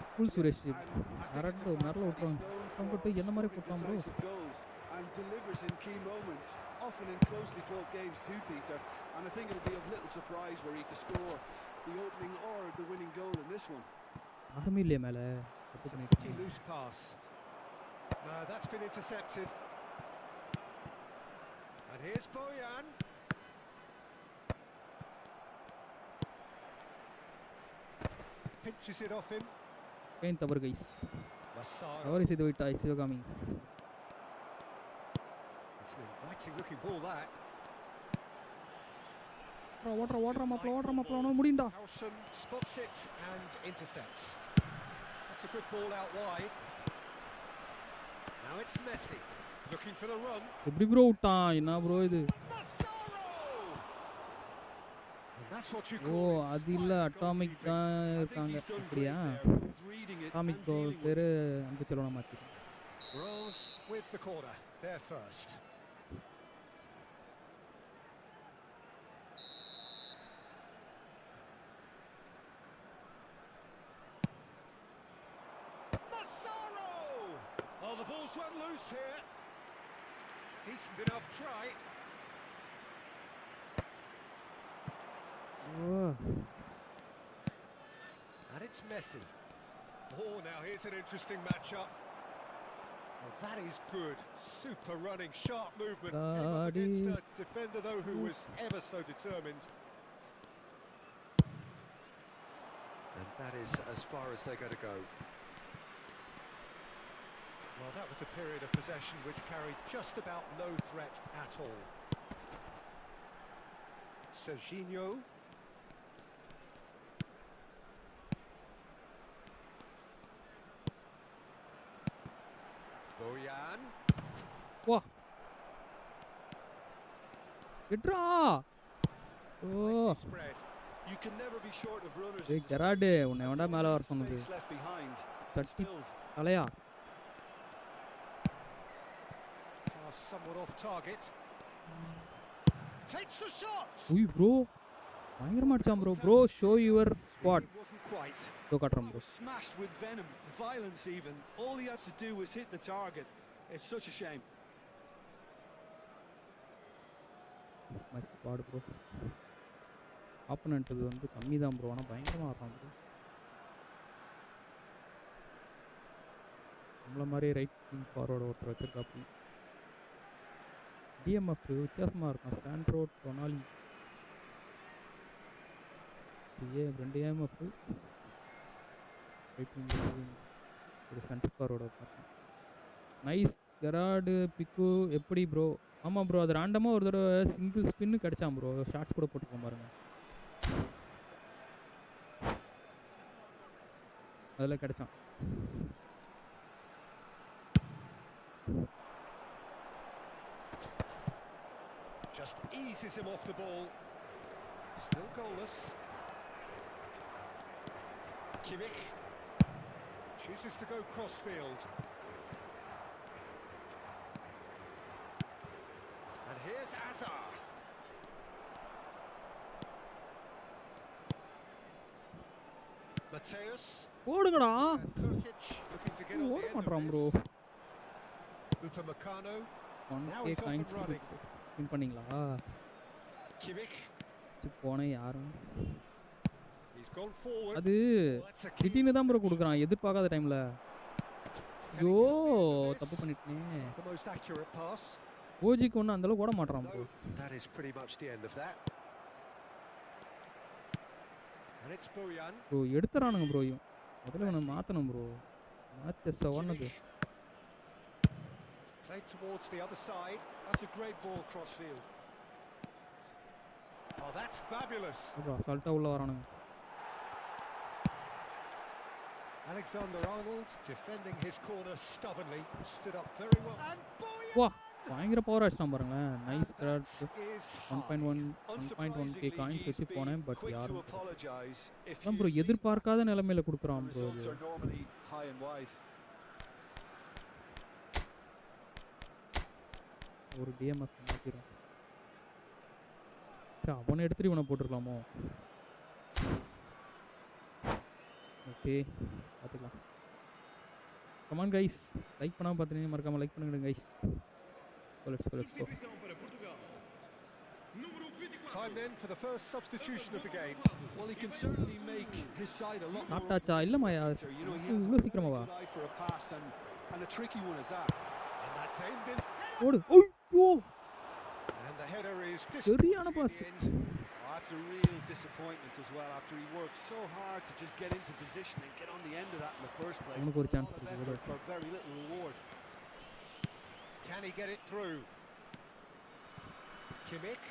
ஸ்கூல் சுரேஷ் அரண்டு ஒரு நேரில் விட்டுருவாங்க. போட்டு என்ன மாதிரி போட்டான் bro. And delivers in key moments, often in closely fought games too, Peter. And I think it'll be of little surprise were he to score the opening or the winning goal in this one. ஆகமே இல்லையே மேலே. Loose pass. No, that's been intercepted. And here's Boyan. Pinches it off him. Pain தவறு guys. தவறு செய்து விட்டாய் Sivakami. It's an inviting looking ball that. Water மாப்ள முடிண்டா. Howson spots it and intercepts. That's a good ball out wide. Now it's Messi looking for the run. எப்படி bro விட்டான்? என்ன bro இது? ஓ, அது இல்ல, அட்டாமிக் தான் இருக்காங்க. அப்படியா? அட்டாமிக் ப்ரோ பேரு அன்பு செல்வனா மாத்திட்டேன். Rose with the corner there first. Oh, the ball's run loose here. Decent enough try. Oh. And it's Messi. Oh, now here's an interesting matchup. Oh, that is good. Super running, sharp movement. Came up against a defender, though, who was ever so determined. And that is as far as they're going to go. Well, that was a period of possession which carried just about no threat at all. Serginho. Boyan. Wah. Gedra. Oh. You can never be short of runners. Hey, Gerard, unne onda mela var sonnudu. Satti alaya. Somewhat off target. Takes the shot. Uy bro. பயங்கரமா அடிச்சான் bro. Bro, show your squad. Go காட்றோம் bro. Smashed with venom, violence even. All he had to do was hit the target. It's such a shame. It's my squad bro. Opponent இது வந்து கம்மி தான் bro. ஆனா பயங்கரமா ஆடுறான் bro. நம்மள மாதிரி right wing forward ஒருத்தர் வச்சிருக்காப்டி. டிஎம்எஃப் வித்தியாசமாக இருக்கும். சாண்ட்ரோ டொனாலி ரெண்டு ஏஎம்எஃப் ஒரு சென்டர் ஃபார்வர்டு பார்த்தேன். நைஸ் கெராடு பிக்கு. எப்படி ப்ரோ? ஆமாம் ப்ரோ, அது ரேண்டமாக ஒரு தடவை சிங்கிள் ஸ்பின்னு கிடச்சான் ப்ரோ. ஷார்ட்ஸ் கூட போட்டுக்கோம் பாருங்க, அதில் கிடச்சான். Just eases him off the ball. Still goalless. Kimmich chooses to go crossfield. And here's Azar. Mateus. ஓடுங்கடா. Looking to get on ஓட மாட்டறான் bro. Upamecano. 1k coins spin பண்ணீங்களா? Kimmich. போனே யாரும். He He's gone forward. அது That's a key திடீர்னு தான் bro interception. கொடுக்குறான் எதிர்பார்க்காத டைமில். Can he ஐயோ get the end of this? தப்பு பண்ணிட்டேனே. The most accurate pass. ஓஜிக்கு ஒன்று அந்தளவுக்கு ஓட மாட்டான் bro. No, that is pretty much the end of that. And it's Bojan. Bro எடுத்துறானுங்க ப்ரோ. முதல்ல ஒன்று மாற்றணும் ப்ரோ. மாற்ற சவனது. Played towards the other side. That's a great ball cross field. Oh, that's fabulous. Bro அசால்ட்டாக உள்ள வரானுங்க. Alexander-Arnold defending his corner stubbornly. Stood up very well. And Bojan! வா பயங்கர பவர் அடிச்சிட்டான் பாருங்களேன். Nice grad. Is 1.1k coins வச்சு போனேன். But quick to யாரும் apologize if அதான் you ப்ரோ think எதிர்பார்க்காத நிலைமையில கொடுக்குறான் bro. results are normally high and wide. ஒரு டிஎம்எஃப் மாற்றிடும். சரி அவனை எடுத்துட்டு இவனை போட்டிருக்கலாமோ. ஓகே பார்த்துக்கலாம். கமான் கைஸ், லைக் பண்ணாமல் பார்த்துனீங்க மறக்காமல் லைக் பண்ணுங்க guys. Let's go. Substituição para Portugal. Número 24. time then for the first substitution of the game. Well, he can certainly make his side a lot more சாப்பிட்டாச்சா இல்லைம்மா You know, he has இவ்வளோ a சீக்கிரமாவா good eye for a pass and a tricky one at that. And that's aimed in. ஓடு. ஐயோ And the header is சரியான disappointing boss. in the end. Oh, that's a real disappointment as well after he worked so hard to just get into position and get on the end of that in the first place. அவனுக்கு ஒரு A chance lot of கொடுக்குது. effort for very little reward. Can he get it through? Kimmich.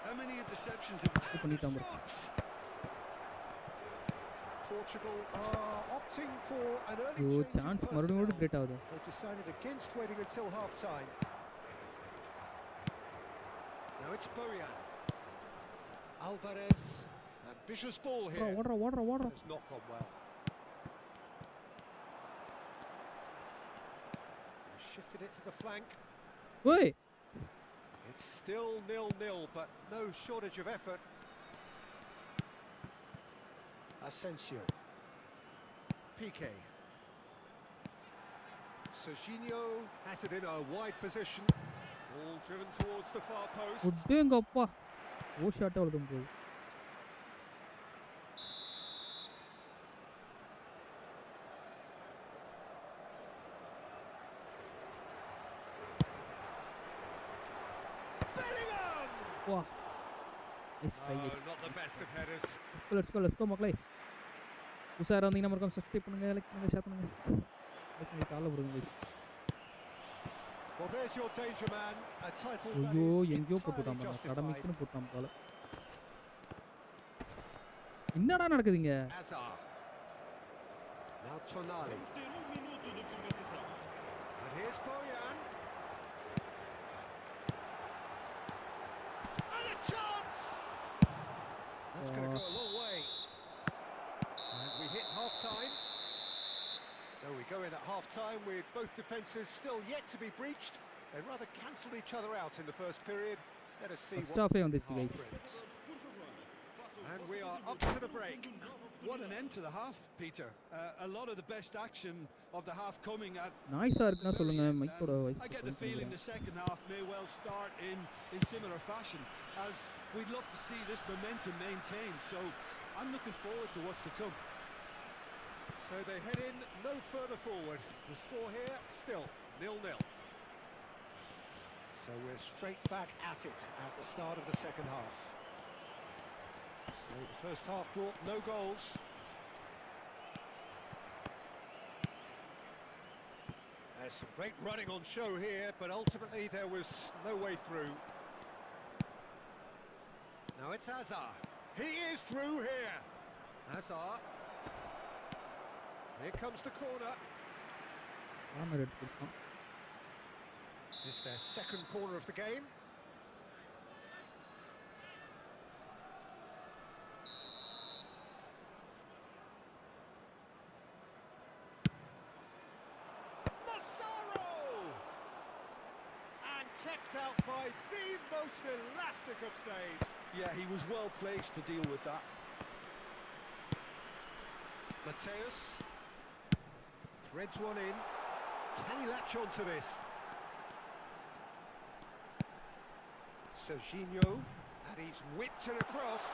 How many interceptions have பண்ணிட்டான் bro. Shots. Portugal are opting for an early ஐயோ change in chance மறுபடியும் personnel. Create ஆகுது. They've decided against waiting until half time. Now it's Bojan. Alvarez. Ambitious ball here. ஓடுறா. Has not gone well. Shifted it to the flank. ஓய் It's still 0-0, but no shortage of effort. Asensio. Piqué. Serginho has it in a wide position. Ball driven towards the far post. ஒட்டேங்க அப்பா. Oh shot அவ்வளோ bro. Bellingham! வா nice try Oh, guys. not the best of headers. Let's go மக்களே. உஷாராக இருந்தீங்கன்னா மறக்காம subscribe பண்ணுங்க, like பண்ணுங்க, ஷேர் பண்ணுங்க. லைக் பண்ணி காலை விடுங்க guys. Well, there's your danger man. A title that ஐயோ is எங்கேயோ entirely போட்டுட்டான் பாருங்க. justified. கடமைக்குன்னு போட்டான் போல. என்னடா நடக்குதுங்க? Azar. Now Tonali. Vamos ter minuto de compensação. And here's Bojan. And a chance! That's going to go a long way. And we hit half-time. So we go in at half-time with both defences still yet to be breached. They rather cancelled each other out in the first period. Let us see First what half the on this, second half guys. brings. And we are up to the break. What an end to the half, Peter. A lot of the best action of the half coming at நாய்ஸாக இருக்குன்னா சொல்லுங்க. மைக்கோட I voice get the feeling the second half may well start in similar fashion, as we'd love to see this momentum maintained. So I'm looking forward to what's to come. So they head in no further forward. The score here still 0-0. So we're straight back at it at the start of the second half. So the first half brought no goals. There's some great running on show here, but ultimately there was no way through. Now it's Azar. He is through here. Azar. Here comes the corner. Camera எடுத்துருக்கான். It's their second corner of the game. Massaro! And kept out by the most elastic of saves. Yeah, he was well placed to deal with that. Mateus threads one in. Can he latch on to this? Serginho And he's whipped it across.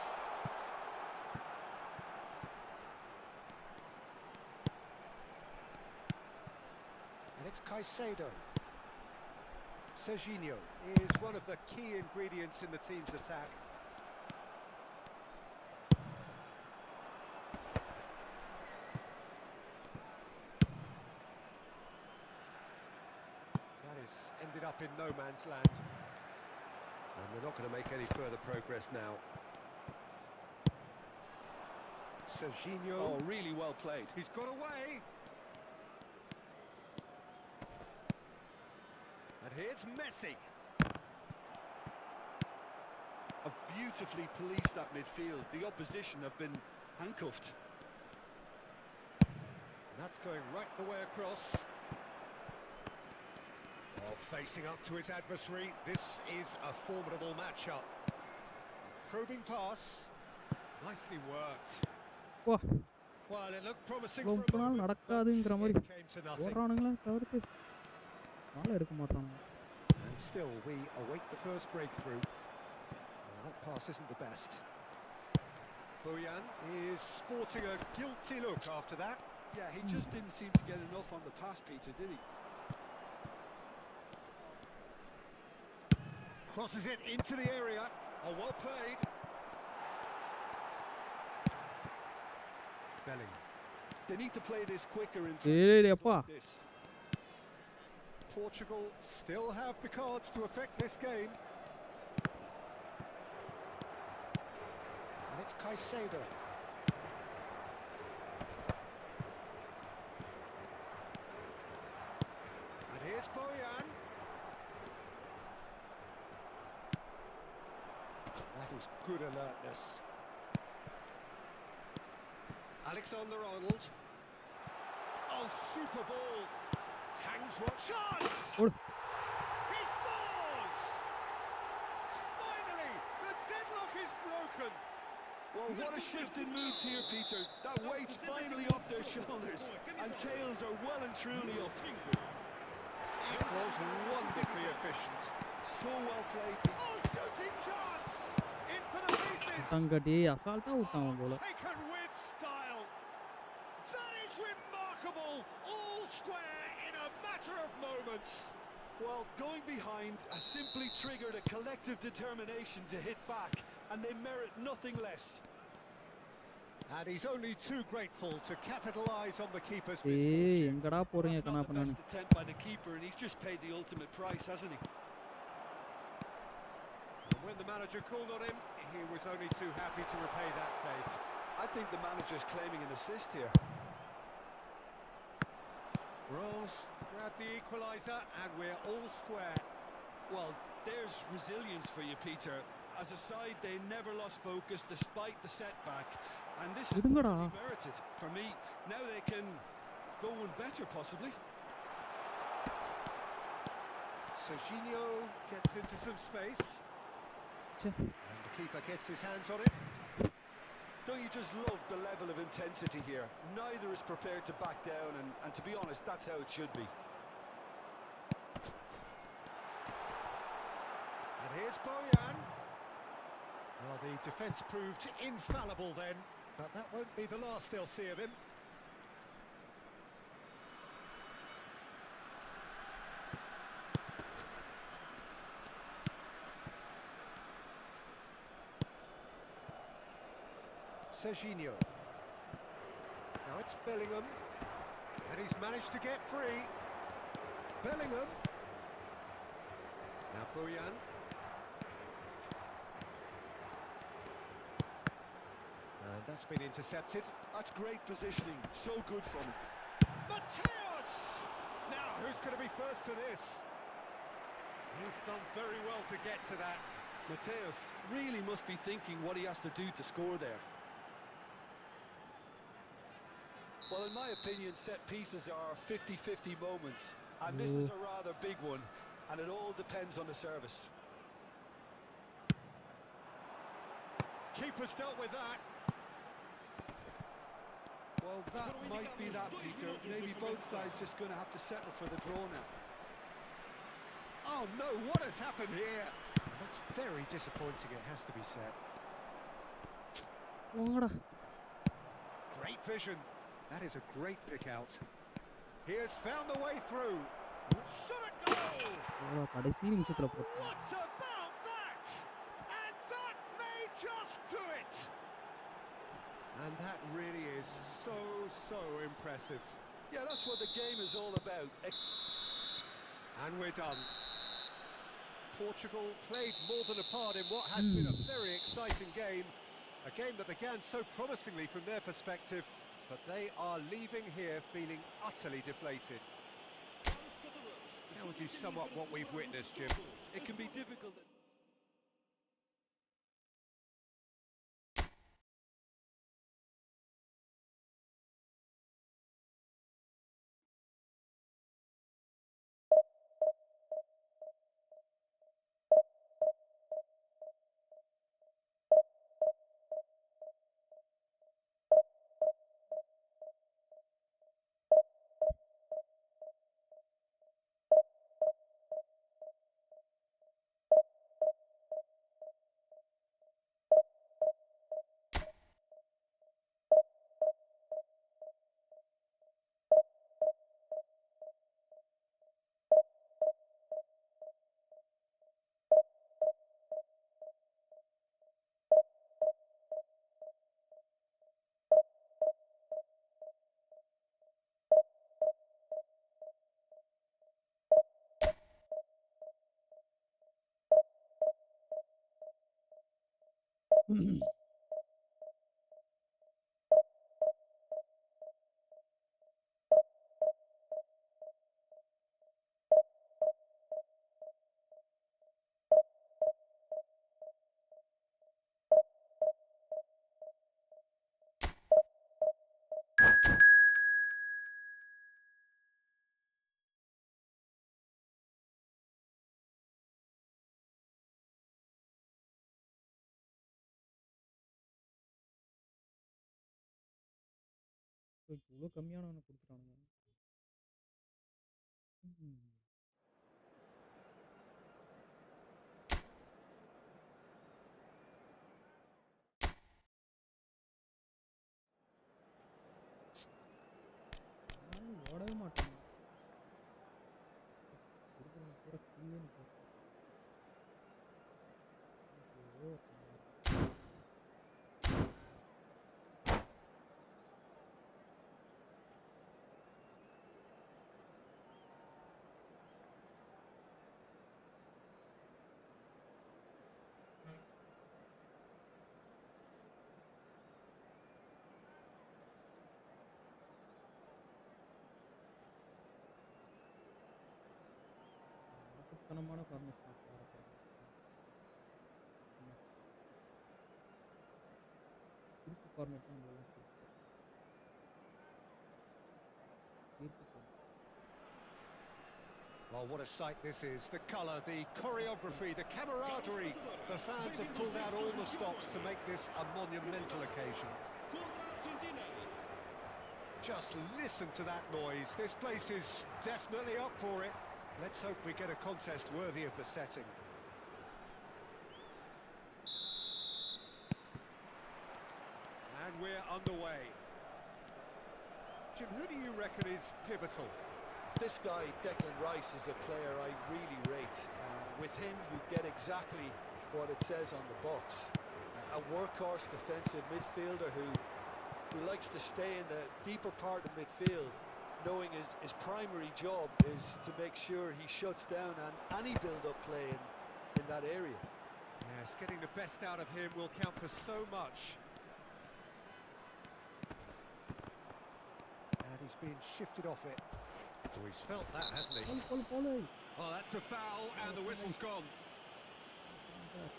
And it's Caicedo. Serginho is one of the key ingredients in the team's attack. That has ended up in no man's land. And they're not going to make any further progress now. Serginho. Oh, really well played. He's got away. And here's Messi. Have beautifully policed that midfield. The opposition have been handcuffed. And that's going right the way across. Oh, facing up to his adversary. This is a formidable matchup. A probing pass. Nicely worked. வா Well, it looked promising இவ்வளோ for a முப்பது நாள் moment, but நடக்காதுங்கிற மாதிரி it came to nothing. ஓடுறானுங்களே தவிர்த்து நாளை எடுக்க மாட்டானுங்க. And still, we await the first breakthrough. Well, that pass isn't the best. Bojan is sporting a guilty look after that. Yeah, he just didn't seem to get enough on the pass, Peter, did he? Crosses it into the area. Oh, well played. Bellingham. They need to play this quicker in டேய் transitions அப்பா like this. Portugal still have the cards to affect this game. And it's Caicedo. And here's Bojan. That was good alertness. Alexander-Arnold. Oh, super ball. Hangs one shot. ஓடு. He scores! Finally, the deadlock is broken. Well, what a shift in moods here, Peter. That weight's finally off their shoulders, and tails are well and truly up. It was wonderfully efficient. So well played, Peter. Oh, shooting chance! In for the pieces. தங்கடி அசால்ட்டா விட்டான் போல. Taken with style. That is remarkable. All square in a matter of moments. Well, going behind has simply triggered a collective determination to hit back, and they merit nothing less. And he's only too grateful to capitalise on the keeper's ஏய் misfortune. எங்கடா போறீங்க கண்ணா பண்ணானு. Best attempt by the keeper, and he's just paid the ultimate price, hasn't he? And when the manager called on him, he was only too happy to repay that faith. I think the manager's claiming an assist here. Ross grabbed the equaliser, and we're all square. Well, there's resilience for you, Peter. As a side, they never lost focus despite the setback, and this is விடுங்கடா. thoroughly merited. For me, now they can go one better, possibly. Serginho gets into some space, ச்சே. and the keeper gets his hands on it. Don't you just love the level of intensity here? Neither is prepared to back down, and to be honest, that's how it should be. And here's Bojan. Well, the defence proved infallible then, but that won't be the last they'll see of him. Serginho. Now it's Bellingham. And he's managed to get free. Bellingham. Now Bojan. And that's been intercepted. That's great positioning, so good from him. Mateus! Now, who's going to be first to this? He's done very well to get to that. Mateus really must be thinking what he has to do to score there. Well, in my opinion, set pieces are 50-50 moments, and this is a rather big one, and it all depends on the service. Keeper's dealt with that. Well, that might be that, Peter. Maybe both sides just going to have to settle for the draw now. Oh no, what has happened here? It's very disappointing, it has to be said. போங்கடா. Great vision. That is a great pick out. He has found the way through. Shot a goal! போடா, கடைசி நிமிஷத்துல போட்டான். What about that? And that may just do it. And that really is so impressive. Yeah, that's what the game is all about. And we're done. Portugal played more than a part in what has been a very exciting game. A game that began so promisingly from their perspective, but they are leaving here feeling utterly deflated. How would you sum up what we've witnessed, Jim? It can be difficult. இவ்வளோ கம்மியானவனை கொடுத்துட்டானுங்க. ஓடவே மாட்டாங்க. கூட கீழே நிற்கும். தனமான formation திருப்பி format நம்மளால Well, what a sight this is. The colour, the choreography, the camaraderie. The fans have pulled out all the stops to make this a monumental occasion. Just listen to that noise. This place is definitely up for it. Let's hope we get a contest worthy of the setting. And we're underway. Jim, who do you reckon is pivotal? This guy, Declan Rice, is a player I really rate. With him, you get exactly what it says on the box. A workhorse defensive midfielder who likes to stay in the deeper part of midfield, knowing his primary job is to make sure he shuts down any build-up play in that area. Yes, getting the best out of him will count for so much. And he's been shifted off it. Oh, he's felt that, hasn't he? Oh, that's a foul, and the whistle's gone. Well,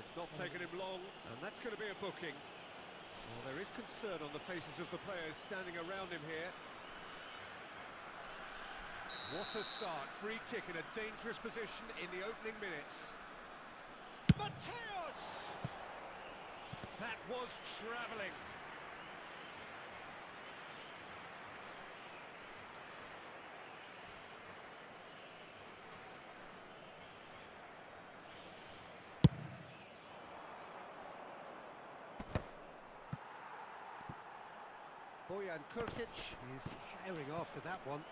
it's not taken him long, and that's going to be a booking. Well, there is concern on the faces of the players standing around him here. What a start. Free kick in a dangerous position in the opening minutes. Mateus! That was travelling. Bojan Kurkic is herring after that one.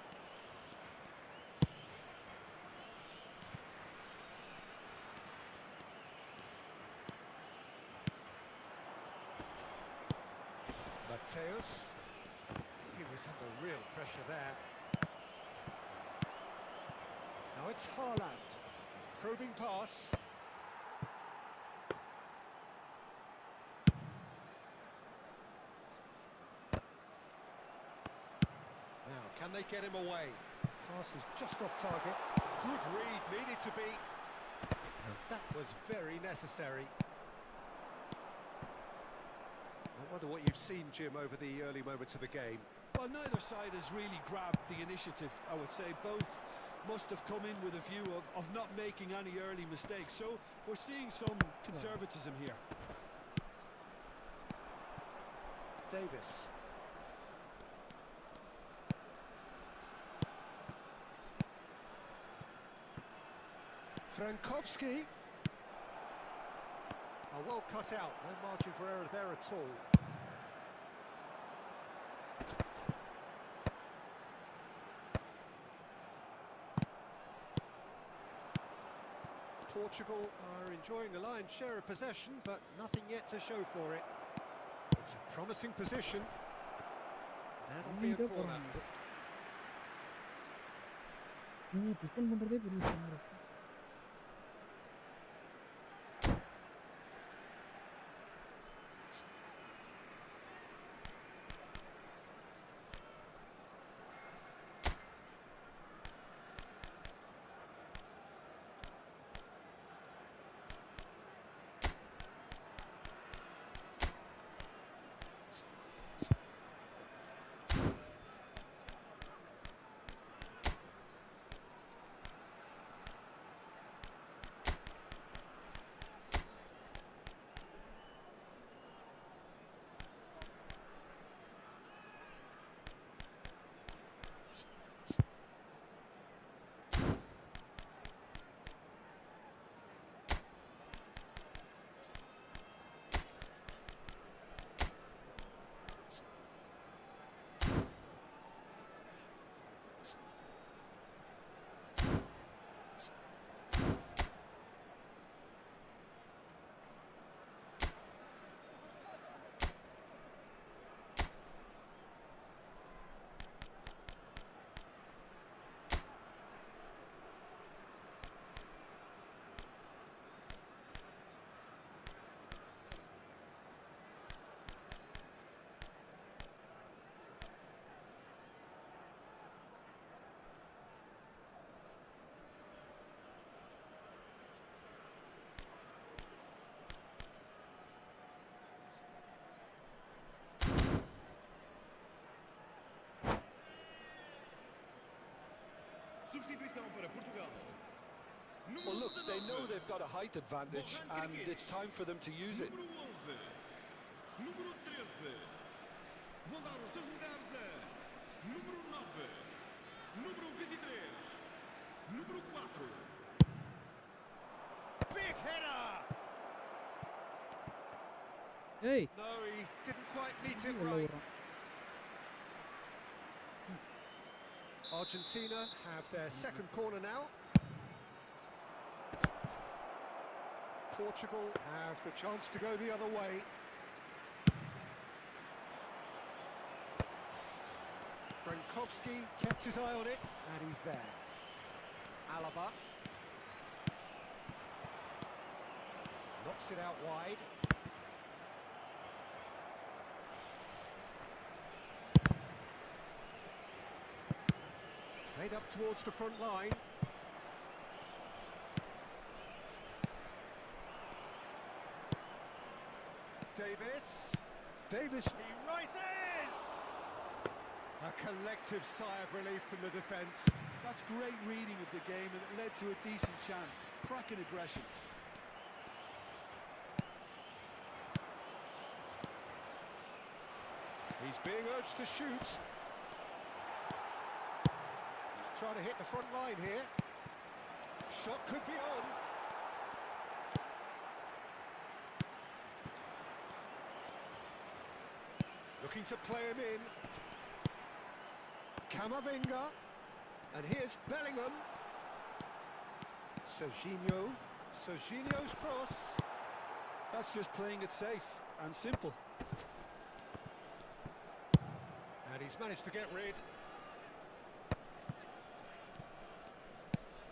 Mateus. He was under real pressure there. Now it's Haaland. Probing pass. Now, can they get him away? Pass is just off target. Good read, needed to be. And that was very necessary. I wonder what you've seen, Jim, over the early moments of the game. Well, neither side has really grabbed the initiative, I would say. Both must have come in with a view of not making any early mistakes. So we're seeing some conservatism here. Davis. Frankowski. Oh, well cut out. No margin for error there at all. Portugal are enjoying a lion's share of possession, but nothing yet to show for it. It's a promising position. That'll be a corner. Tiffin பண்ணுறதே பெரிய விஷயமா இருக்கு. Substituição para Portugal. Well, look, they know they've got a height advantage, and it's time for them to use it. Número 11. Número 13. Vão dar os seus lugares a número 9. Número 23. Número 4. Big header! ஏய் No, he didn't quite meet it உள்ள right. விடுறான். Argentina have their second corner now. Portugal have the chance to go the other way. Frankowski kept his eye on it, and he's there. Alaba knocks it out wide. Played up towards the front line. Davis, he rises! A collective sigh of relief from the defence. That's great reading of the game, and it led to a decent chance. Cracking aggression. He's being urged to shoot. He's trying to hit the front line here. Shot could be on. Looking to play him in. Camavinga. And here's Bellingham. Serginho. Serginho's cross. That's just playing it safe and simple. And he's managed to get rid.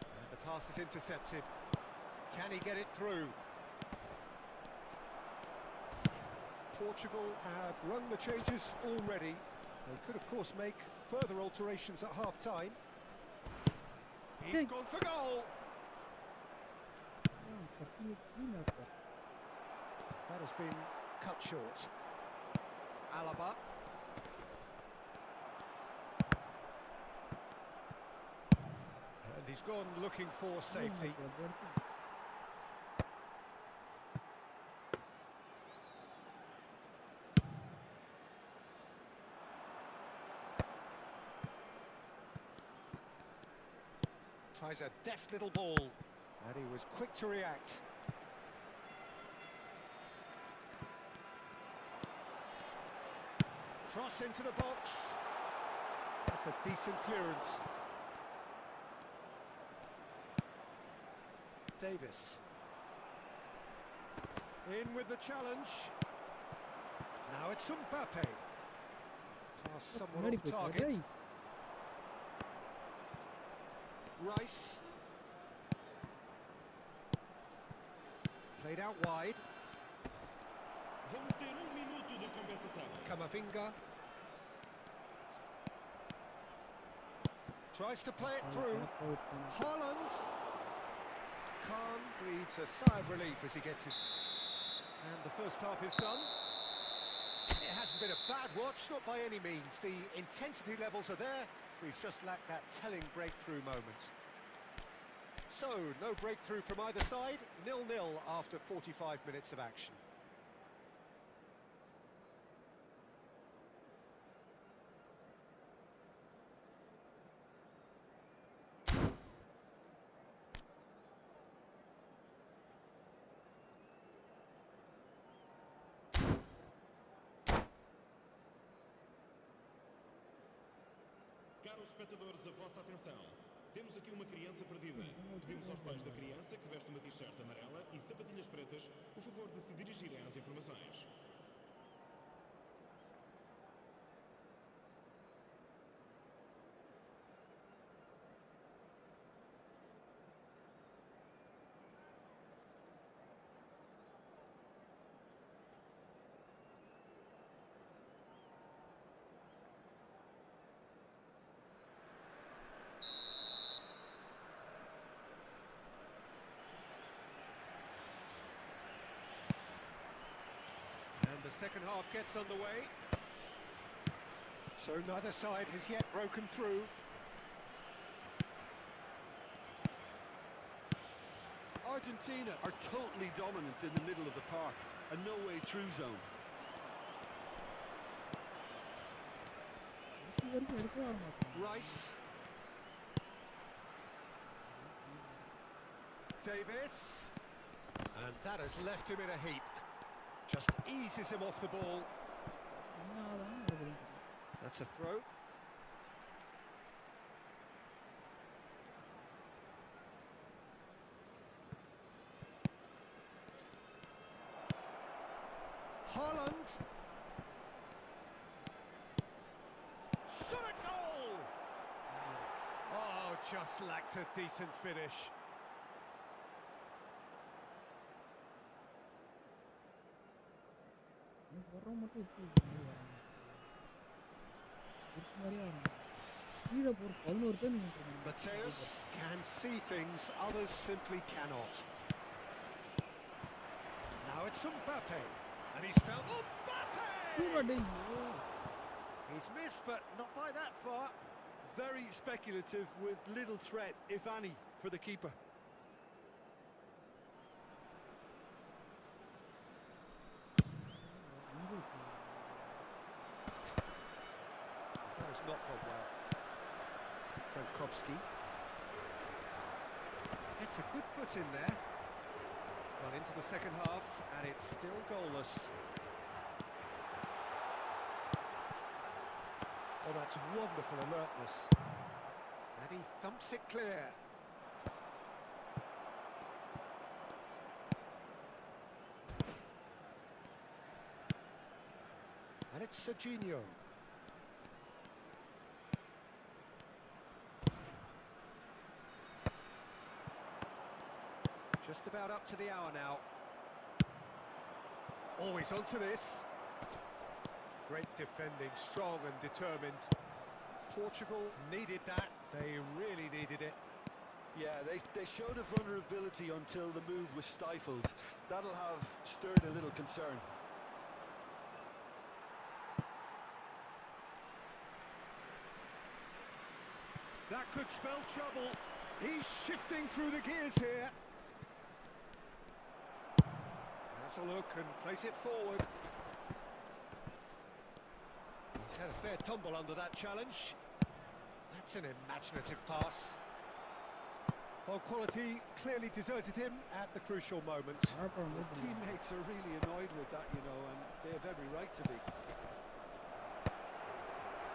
And the pass is intercepted. Can he get it through? Portugal have rung the changes already. They could, of course, make further alterations at half-time. He's gone for goal. That has been cut short. Alaba. And he's gone looking for safety. Tries a deft little ball, and he was quick to react. Cross into the box. That's a decent clearance. Davis. In with the challenge. Now it's Mbappe. Pass someone off target. Rice. Played out wide. Vamos ter minuto de compensação. Camavinga. Tries to play it through. Haaland. Khan breathes a sigh of relief as he gets his... And the first half is done. It hasn't been a bad watch, not by any means. The intensity levels are there. We've just lacked that telling breakthrough moment. So, no breakthrough from either side, 0-0 after 45 minutes of action. Caros espectadores, a vossa atenção. Temos aqui uma criança perdida. Pedimos aos pais da criança, que veste uma t-shirt amarela e sapatilhas pretas, o favor de se dirigirem às informações. The second half gets underway. So neither side has yet broken through. Argentina are totally dominant in the middle of the park, a no-way through zone. Rice. Davis. And that has left him in a heap. Just eases him off the ball. That's a throw. Haaland. Shot a goal! Oh, just lacked a decent finish. Mateus can see things others simply cannot. Now it's Mbappe, and he's found Mbappe! He's missed, but not by that far. Very speculative with little threat, if any, for the keeper. That has not gone well. Frankowski. It's a good foot in there. Well, into the second half, and it's still goalless. Oh, that's wonderful alertness. And he thumps it clear. And it's Serginho. Just about up to the hour now. Always onto this. Great defending, strong and determined. Portugal needed that. They really needed it. Yeah, they showed a vulnerability until the move was stifled. That'll have stirred a little concern. That could spell trouble. He's shifting through the gears here. Has a look and place it forward. He's had a fair tumble under that challenge. That's an imaginative pass. Well, quality clearly deserted him at the crucial moment. His teammates are really annoyed with that, you know, and they have every right to be.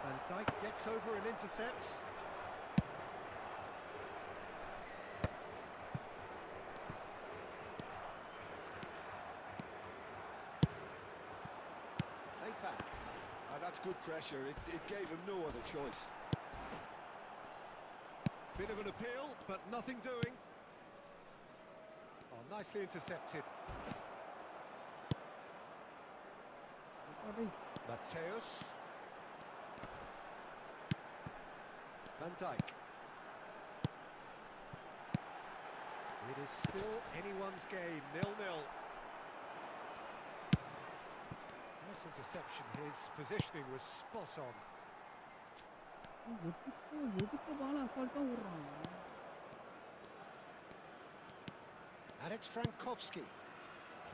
Van Dijk gets over and intercepts. Played back. That's good pressure. It gave him no other choice. Bit of an appeal, but nothing doing. Oh, nicely intercepted. Mateus. Van Dijk. It is still anyone's game, 0-0. Nice interception, his positioning was spot on. And it's Frankowski.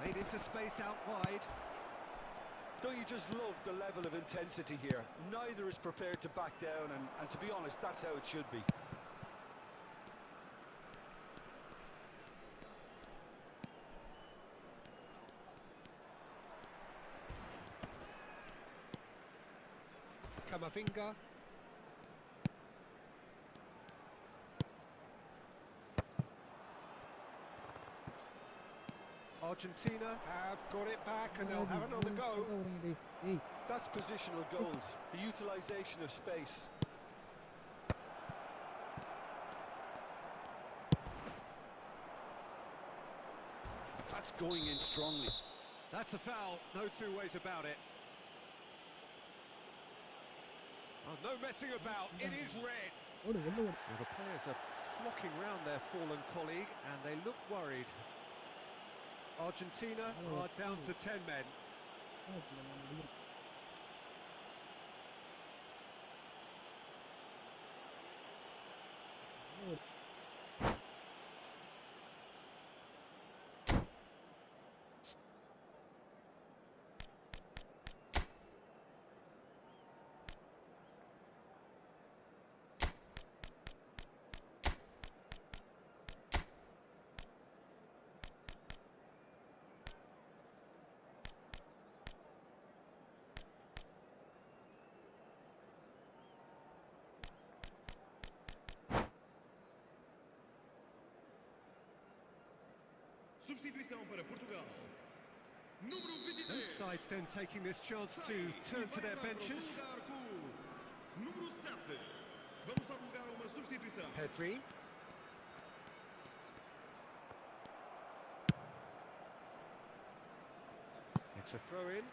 Played into space out wide. Don't you just love the level of intensity here? Neither is prepared to back down, and to be honest, that's how it should be. Camavinga. Argentina have got it back and they'll have another go. That's positional gold, the utilisation of space. That's going in strongly. That's a foul, no two ways about it. Oh, no messing about, it is red. Well, the players are flocking round their fallen colleague and they look worried. Argentina are down to 10 men. Substituição para Portugal. Número 23. Both sides then taking this chance to turn to their benches. Número 7. Vamos dar lugar a uma substituição. Pedri. It's a throw-in.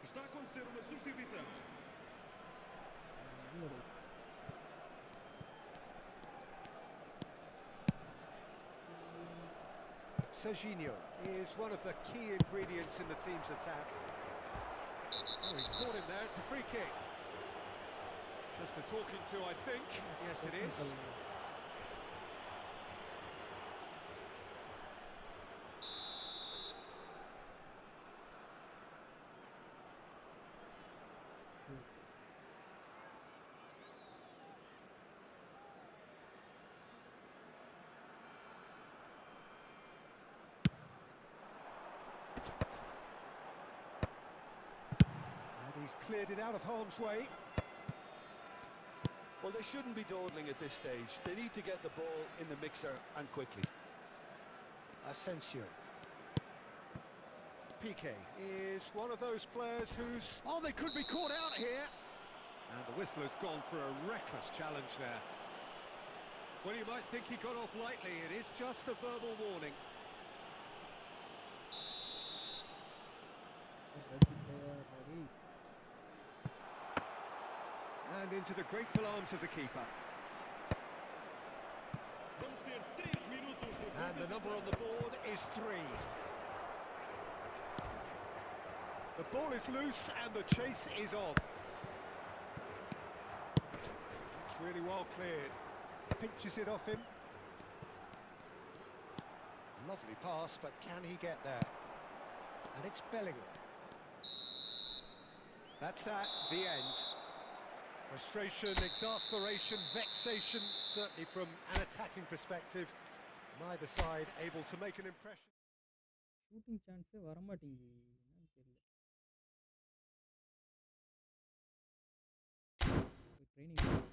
Está a acontecer uma substituição. Serginho is one of the key ingredients in the team's attack. Oh, he's caught him there, it's a free kick. Just a talking to, I think. Yes, it is. He's cleared it out of harm's way. Well, they shouldn't be dawdling at this stage. They need to get the ball in the mixer and quickly. Asensio. Piqué is one of those players who's... Oh, they could be caught out here. And the whistler's gone for a reckless challenge there. Well, you might think he got off lightly. It is just a verbal warning. And into the grateful arms of the keeper. Vamos ter 3 minutos de And the number on the board is 3. The ball is loose and the chase is on. It's really well cleared. Pinches it off him. Lovely pass, but can he get there? And it's Bellingham. That's that, the end. Frustration, exasperation, vexation, certainly from an attacking perspective. Neither side able to make an impression. Shooting சான்ஸே வரமாட்டேங்குது, என்னன்னு தெரியல. Training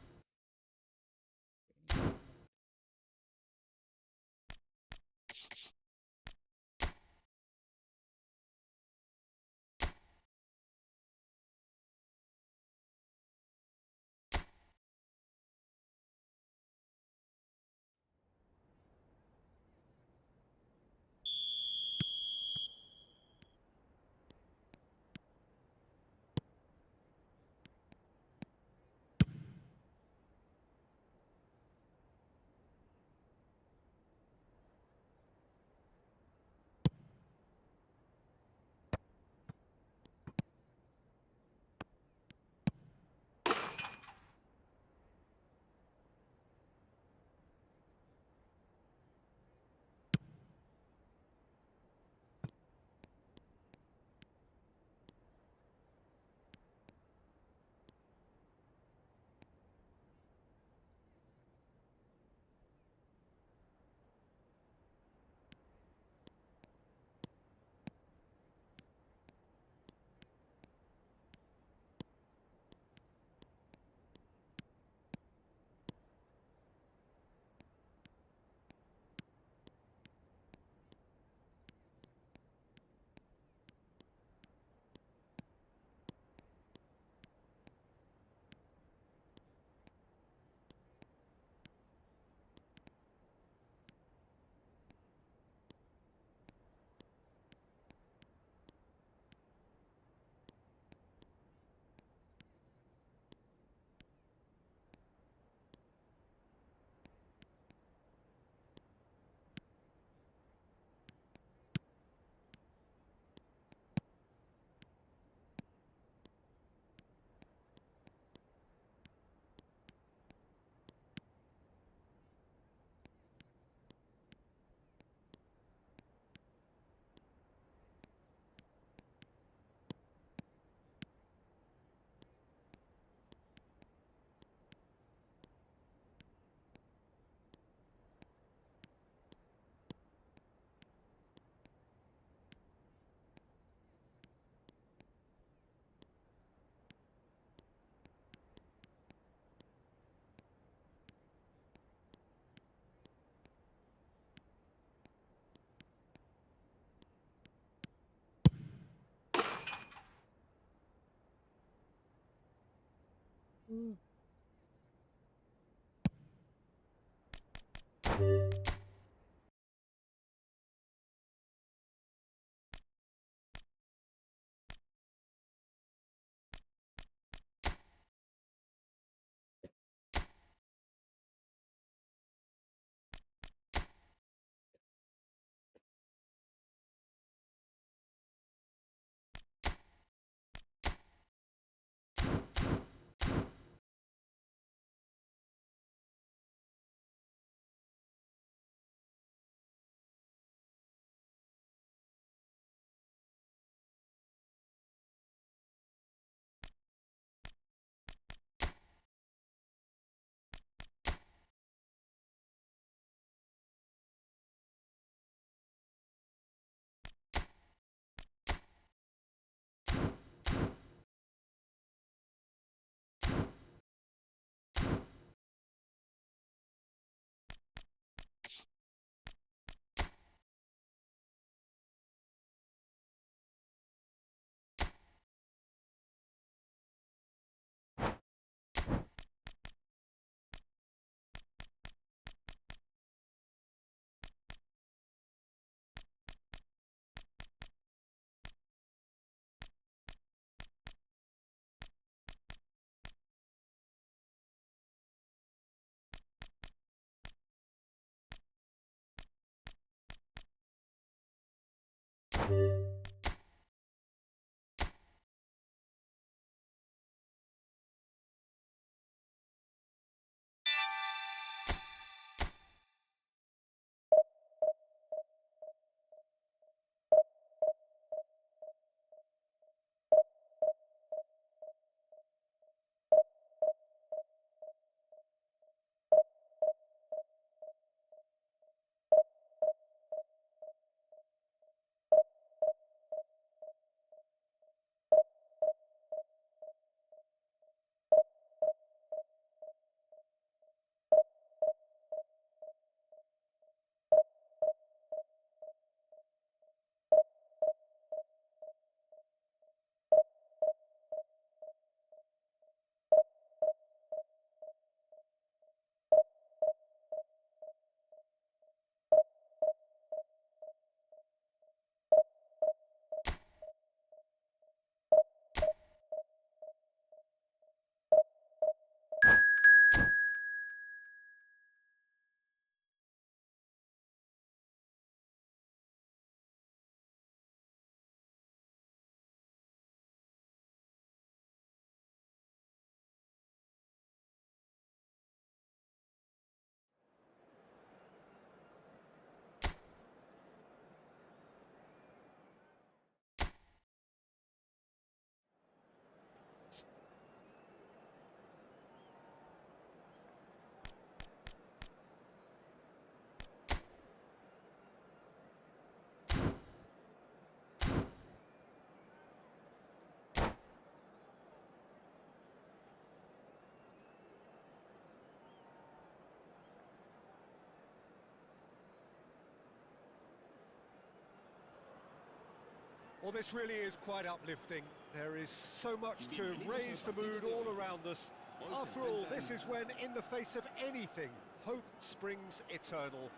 Well, this really is quite uplifting. There is so much to raise the mood all around us. After all, this is when, in the face of anything, hope springs eternal,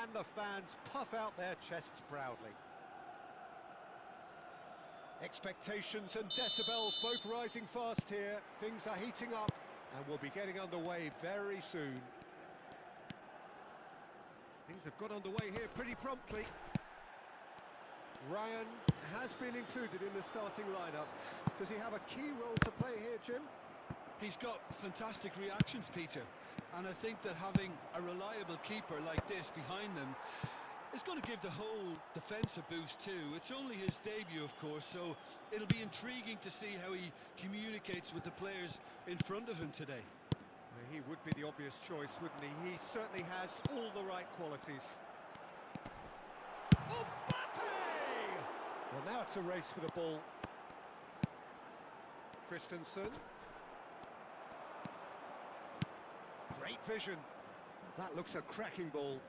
and the fans puff out their chests proudly. Expectations and decibels both rising fast here. Things are heating up, and we'll be getting underway very soon. Things have got underway here pretty promptly. Ryan has been included in the starting lineup. Does he have a key role to play here, Jim? He's got fantastic reactions, Peter, and I think that having a reliable keeper like this behind them is going to give the whole defence a boost too. It's only his debut, of course, so it'll be intriguing to see how he communicates with the players in front of him today. He would be the obvious choice, wouldn't he? He certainly has all the right qualities. Well, now it's a race for the ball. Christensen. Great vision. Well, that looks a cracking ball.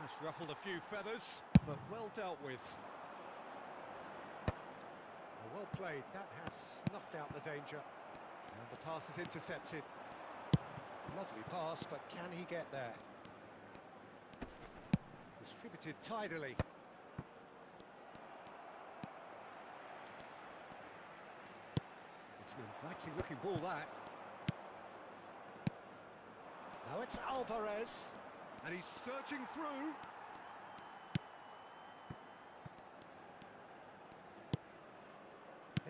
That's ruffled a few feathers, but well dealt with. Well played. That has snuffed out the danger. And the pass is intercepted. Lovely pass, but can he get there? Distributed tidily. It's an inviting looking ball, that. Now it's Alvarez, and he's searching through.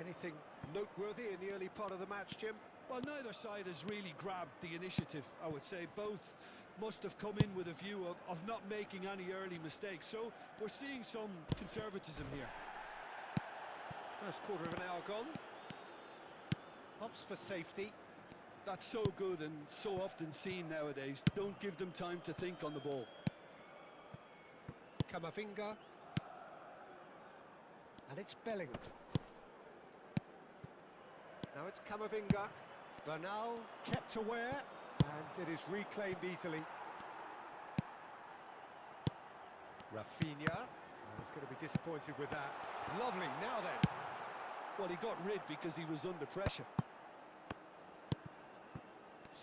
Anything noteworthy in the early part of the match, Jim? Well, neither side has really grabbed the initiative, I would say. Both must have come in with a view of not making any early mistakes. So we're seeing some conservatism here. First quarter of an hour gone. Opts for safety. That's so good and so often seen nowadays. Don't give them time to think on the ball. Camavinga. And it's Bellingham. Now it's Camavinga. Bernal kept aware, and it is reclaimed easily. Rafinha. Oh, he's going to be disappointed with that. Lovely, now then. Well, he got rid because he was under pressure.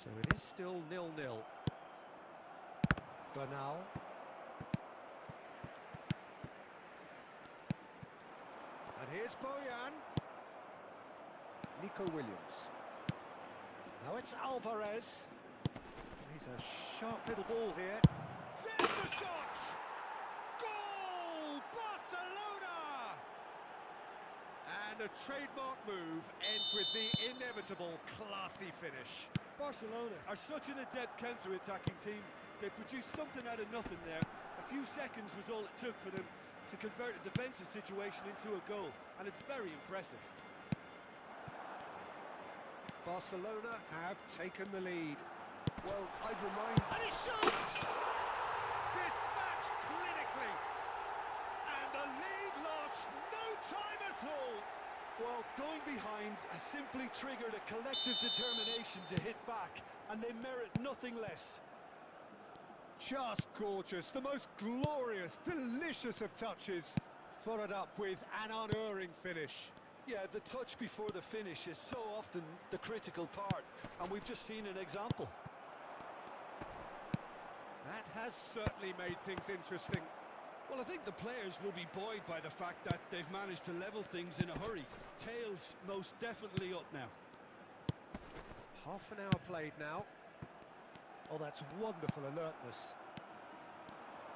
So it is still 0-0. Bernal. And here's Bojan. Nico Williams. Now it's Alvarez. He's a sharp little ball here. There's the shot! Goal! Barcelona! a trademark move ends with the inevitable classy finish. Barcelona are such an adept counter-attacking team. They produced something out of nothing there. A few seconds was all it took for them to convert a defensive situation into a goal, and it's very impressive. Barcelona have taken the lead. Well, I'd remind... And he shoots! Dispatched clinically. And the lead lost no time at all. Well, going behind has simply triggered a collective determination to hit back, and they merit nothing less. Just gorgeous, the most glorious, delicious of touches, followed up with an unerring finish. Yeah, the touch before the finish is so often the critical part, and we've just seen an example. That has certainly made things interesting. Well, I think the players will be buoyed by the fact that they've managed to level things in a hurry. Tails most definitely up now. Half an hour played now. Oh, that's wonderful alertness.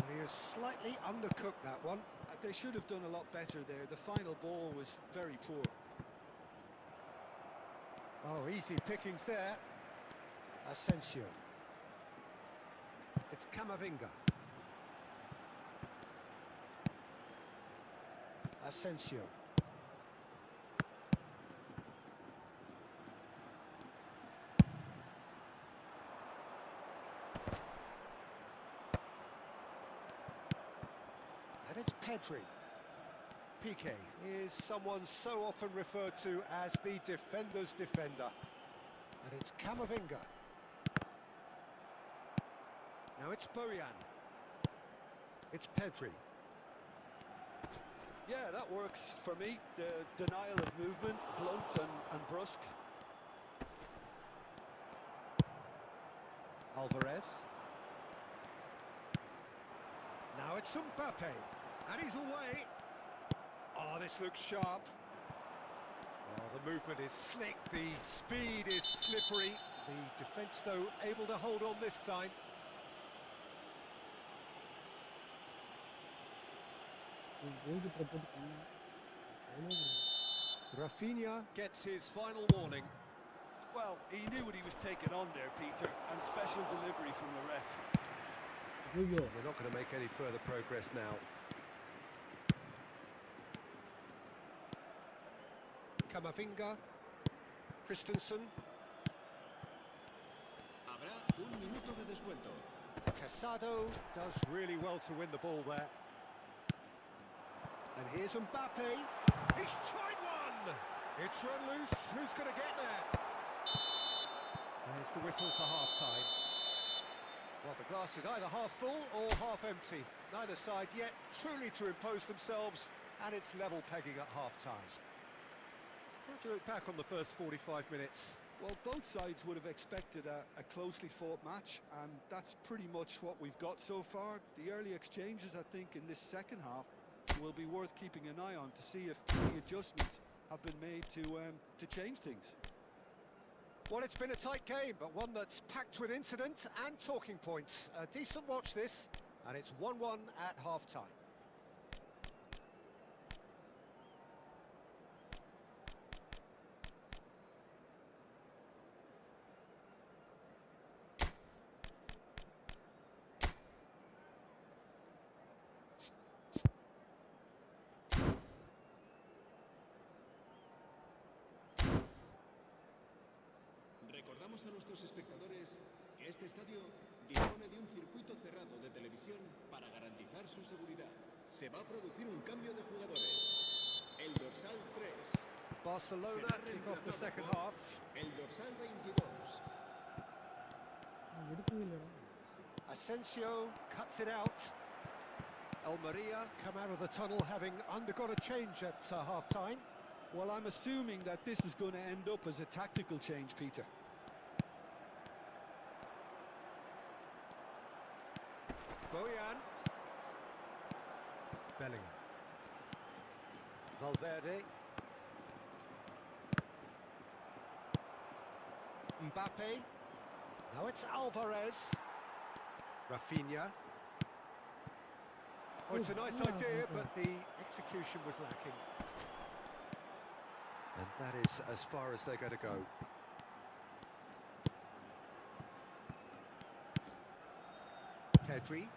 And he has slightly undercooked that one. They should have done a lot better there. The final ball was very poor. Oh, easy pickings there. Asensio. It's Camavinga. Asensio. And it's Pedri. Piqué is someone so often referred to as the defender's defender. And it's Camavinga. Now it's Bojan. It's Pedri. Yeah, that works for me. The denial of movement, blunt and brusque. Alvarez. Now it's Mbappe. And he's away. Oh, this looks sharp. Oh, the movement is slick. The speed is slippery. The defence, though, able to hold on this time. Rafinha gets his final warning. Well, he knew what he was taking on there, Peter, and special delivery from the ref. We're not going to make any further progress now. Camavinga. Christensen. Habrá un minuto de descuento. Casado does really well to win the ball there. And here's Mbappe. He's tried one! It's run loose. Who's going to get there? There's the whistle for half-time. Well, the glass is either half full or half empty. Neither side yet truly to impose themselves, and it's level pegging at half-time. How do you look back on the first 45 minutes? Well, both sides would have expected a closely fought match, and that's pretty much what we've got so far. The early exchanges, I think, in this second half will be worth keeping an eye on to see if any adjustments have been made to change things. Well, it's been a tight game, but one that's packed with incident and talking points. A decent watch this, and it's 1-1 at half-time. Recordamos a nuestros espectadores que este estadio dispone de un circuito cerrado de televisión para garantizar su seguridad. Se va a producir un cambio de jugadores. El dorsal 3. Barcelona kick off the second half. El dorsal 22. Asensio cuts it out. Almeria come out of the tunnel having undergone a change at half-time. Well, I'm assuming that this is going to end up as a tactical change, Peter. Bojan. Bellingham. Valverde. Mbappe. Now it's Alvarez. Rafinha. Oh, it's a nice idea, but the execution was lacking. And that is as far as they're going to go. Pedri.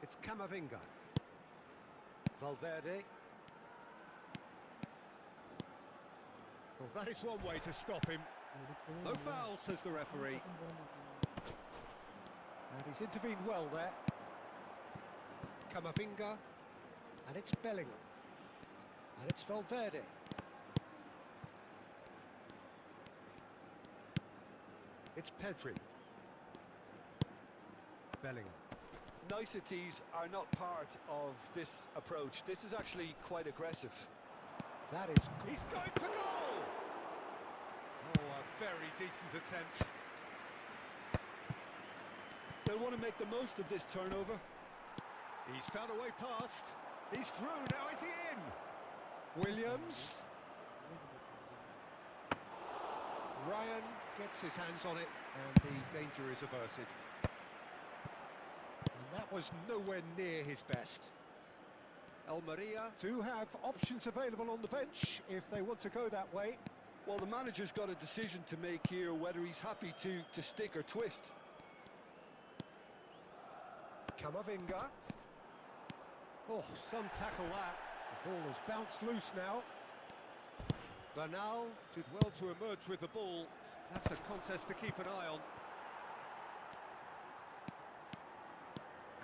It's Camavinga. Valverde. Well, that is one way to stop him. No foul, says the referee. And he's intervened well there. Camavinga. And it's Bellingham. And it's Valverde. It's Pedri. Bellingham. Niceties are not part of this approach. This is actually quite aggressive. That is... He's going for goal! Oh, a very decent attempt. They'll want to make the most of this turnover. He's found a way past. He's through, now is he in? Williams. Ryan gets his hands on it and the danger is averted. And that was nowhere near his best. Almeria do have options available on the bench if they want to go that way. Well, the manager's got a decision to make here, whether he's happy to stick or twist. Camavinga. Oh, some tackle that. The ball has bounced loose now. Bernal did well to emerge with the ball. That's a contest to keep an eye on.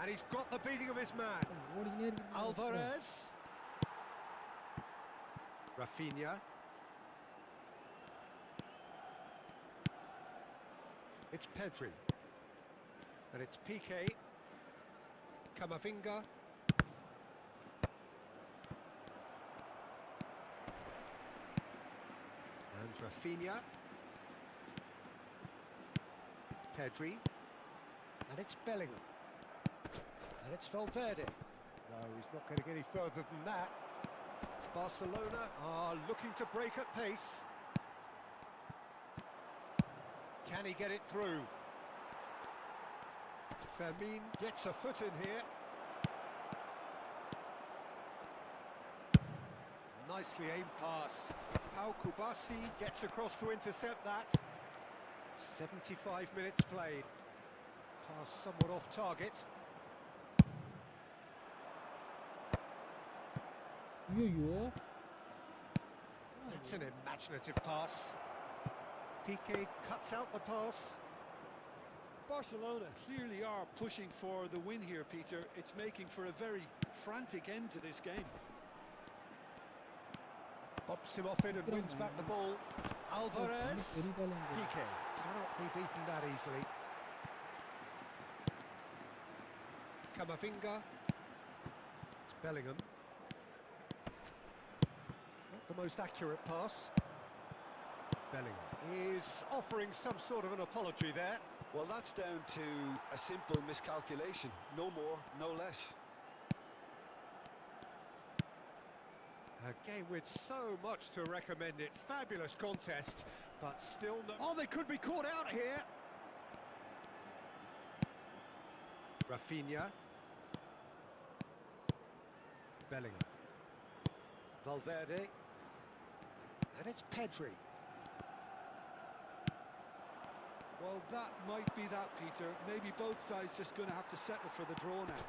And he's got the beating of his man. Alvarez. Rafinha. It's Pedri. And it's Piqué. Camavinga. And Rafinha. Pedri. And it's Bellingham. And it's Valverde. No, he's not going to get any further than that. Barcelona are looking to break at pace. Can he get it through? Fermin gets a foot in here. Nicely aimed pass. Pau Kubasi gets across to intercept that. 75 minutes played. Pass somewhat off target. That's an imaginative pass. Piqué cuts out the pass. Barcelona clearly are pushing for the win here, Peter. It's making for a very frantic end to this game. Bumps him off it and wins back the ball. Alvarez. Piqué cannot be beaten that easily. Camavinga. It's Bellingham. Not the most accurate pass. Bellingham is offering some sort of an apology there. Well, that's down to a simple miscalculation. No more, no less. A game with so much to recommend it. Fabulous contest, but still no... Oh, they could be caught out here! Rafinha. Bellingham. Valverde. And it's Pedri. Well, that might be that, Peter. Maybe both sides just going to have to settle for the draw now.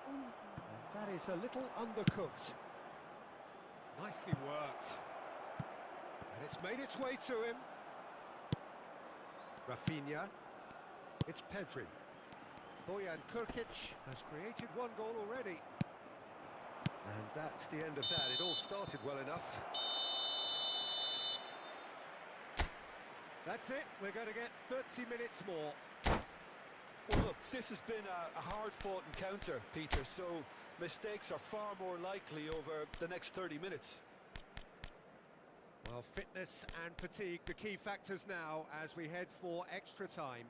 And that is a little undercooked. Nicely worked. And it's made its way to him. Rafinha. It's Pedri. Bojan Krkic has created one goal already. And that's the end of that. It all started well enough. That's it, we're going to get 30 minutes more. Well, look, this has been a hard-fought encounter, Peter, so mistakes are far more likely over the next 30 minutes. Well, fitness and fatigue, the key factors now as we head for extra time.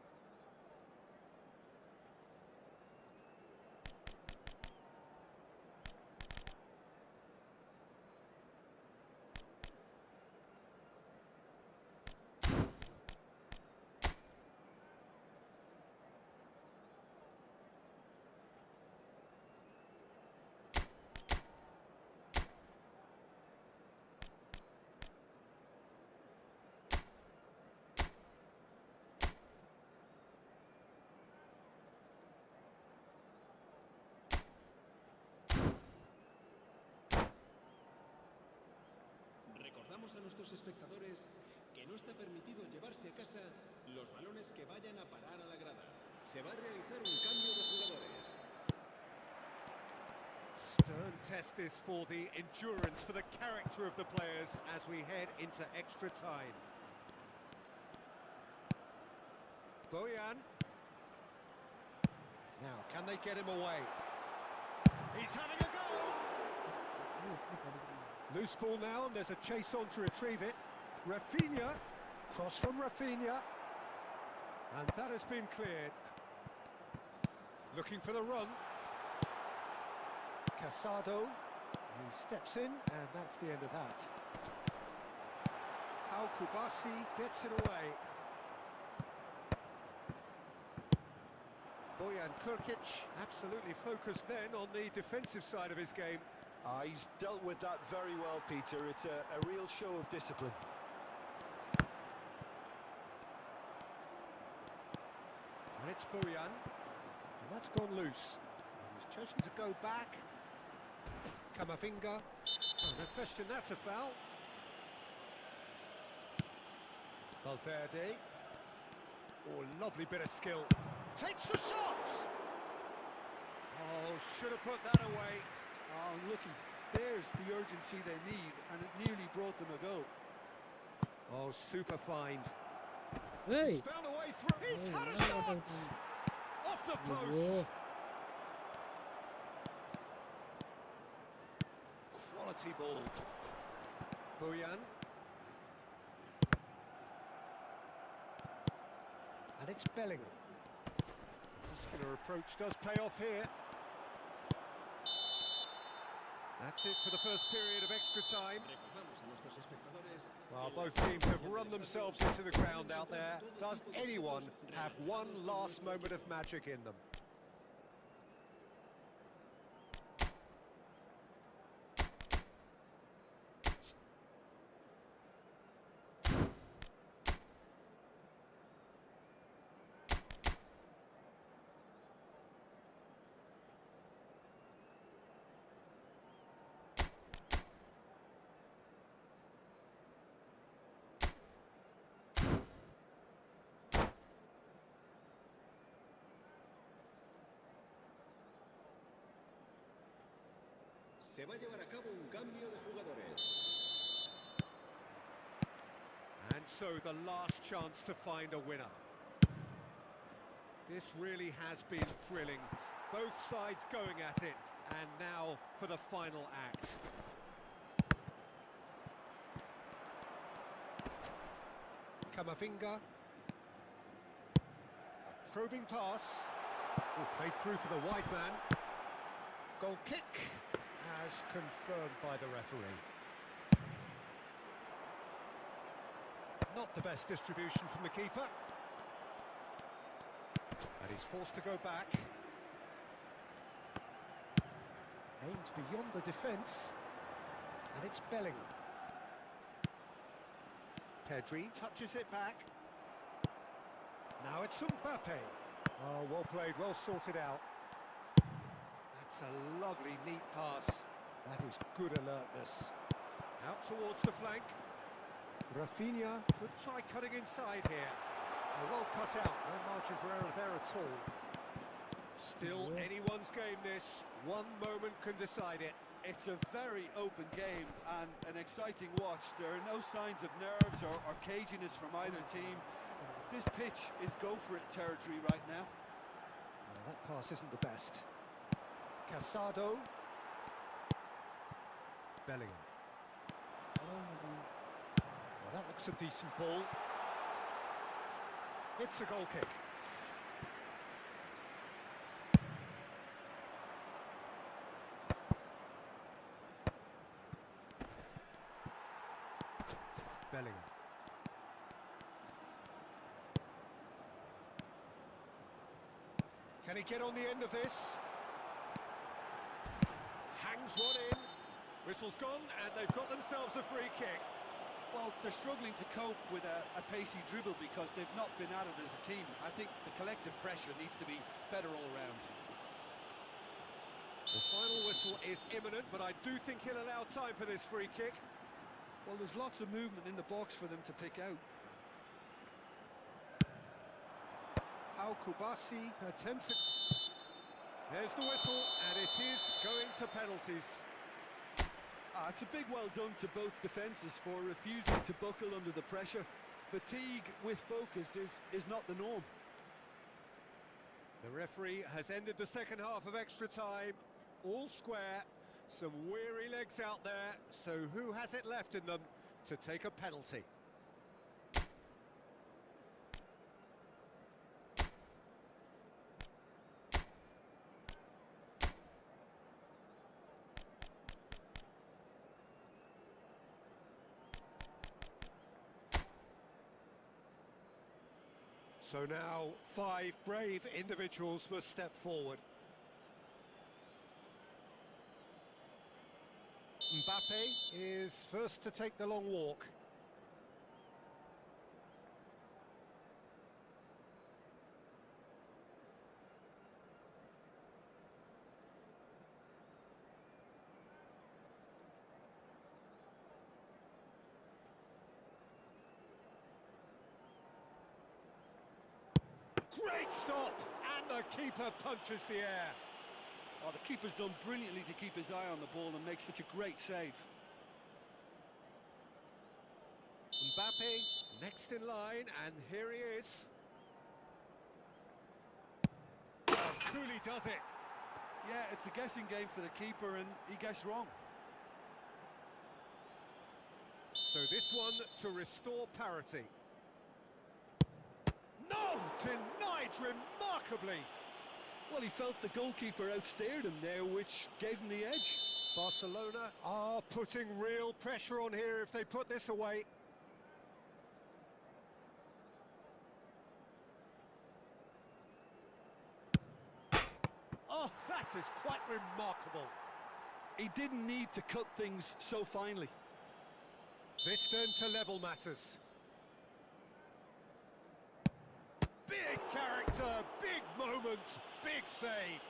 a nuestros espectadores que no está permitido llevarse a casa los balones que vayan a parar a la grada. Se va a realizar un cambio de jugadores. Stern test this for the endurance, for the character of the players as we head into extra time. Bojan. Now, can they get him away? He's having a go! Loose ball now, and there's a chase on to retrieve it. Rafinha, cross from Rafinha. And that has been cleared. Looking for the run. Casado, he steps in, and that's the end of that. Al Kubasi gets it away. Bojan Kurkic, absolutely focused then on the defensive side of his game. He's dealt with that very well, Peter. It's a real show of discipline. And it's Bojan, and that's gone loose. He's chosen to go back. Camavinga, oh, no question that's a foul. Valverde, oh, lovely bit of skill. Takes the shot! Oh, should have put that away. Oh, looking, there's the urgency they need, and it nearly brought them a goal. Oh, super find. Hey! He's found a way through. He's had a shot! Off the post! Quality ball. Bojan. And it's Bellingham. Muscular approach does pay off here. That's it for the first period of extra time. Well, both teams have run themselves into the ground out there. Does anyone have one last moment of magic in them? Se va a llevar a cabo un cambio de jugadores. And so the last chance to find a winner. This really has been thrilling. Both sides going at it. And now for the final act. Camavinga. A probing pass. Oh, played through for the wide man. Goal kick. As confirmed by the referee. Not the best distribution from the keeper. And he's forced to go back. Aims beyond the defence. And it's Bellingham. Pedri touches it back. Now it's Mbappe. Oh, well played, well sorted out. That's a lovely, neat pass. That is good alertness. Out towards the flank. Rafinha could try cutting inside here. Well cut out, no margin for error there at all. Still anyone's game this. One moment can decide it. It's a very open game and an exciting watch. There are no signs of nerves or caginess from either team. This pitch is go-for-it territory right now. Well, that pass isn't the best. Casado. Bellingham. Well, that looks a decent ball. It's a goal kick. Bellingham. Can he get on the end of this? Hangs one in. Whistle's gone, and they've got themselves a free kick. Well, they're struggling to cope with a pacey dribble because they've not been at it as a team. I think the collective pressure needs to be better all around. The final whistle is imminent, but I do think he'll allow time for this free kick. Well, there's lots of movement in the box for them to pick out. Al Kubasi attempts it. There's the whistle, and it is going to penalties. It's a big well done to both defences for refusing to buckle under the pressure. Fatigue with focus is not the norm. The referee has ended the second half of extra time. All square, some weary legs out there, so who has it left in them to take a penalty? So now 5 brave individuals must step forward. Mbappe is first to take the long walk. Great stop! And the keeper punches the air. Oh, the keeper's done brilliantly to keep his eye on the ball and make such a great save. Mbappe next in line, and here he is. Oh, Cooley does it. Yeah, it's a guessing game for the keeper, and he guessed wrong. So this one to restore parity. No! Denied remarkably. Well, he felt the goalkeeper outstared him there, which gave him the edge. Barcelona are putting real pressure on here if they put this away. Oh, that is quite remarkable. He didn't need to cut things so finely. This then to level matters. Big character, big moment, big save.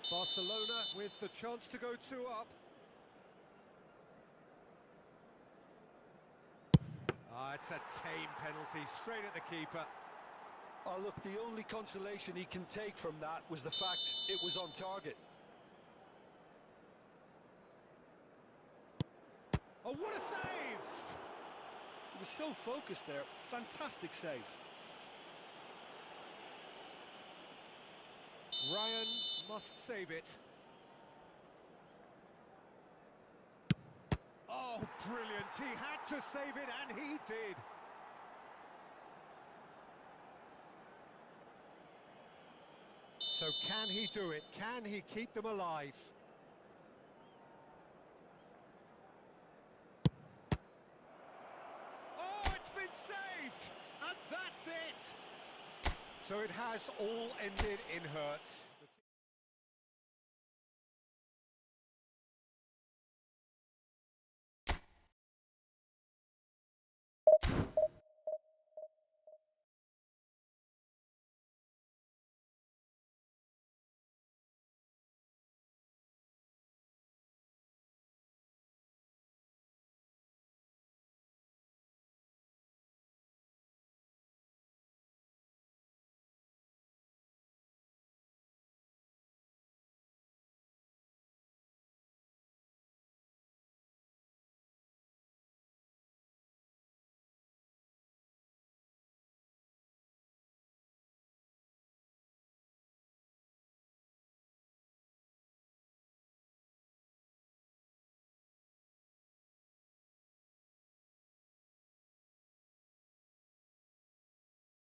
Barcelona with the chance to go 2 up. It's a tame penalty, straight at the keeper. Oh, look, the only consolation he can take from that was the fact it was on target. Oh, what a save! He was so focused there. Fantastic save. Ryan must save it. Oh, brilliant. He had to save it, and he did. So can he do it? Can he keep them alive? Oh, it's been saved! And that's it! So it has all ended in hurt.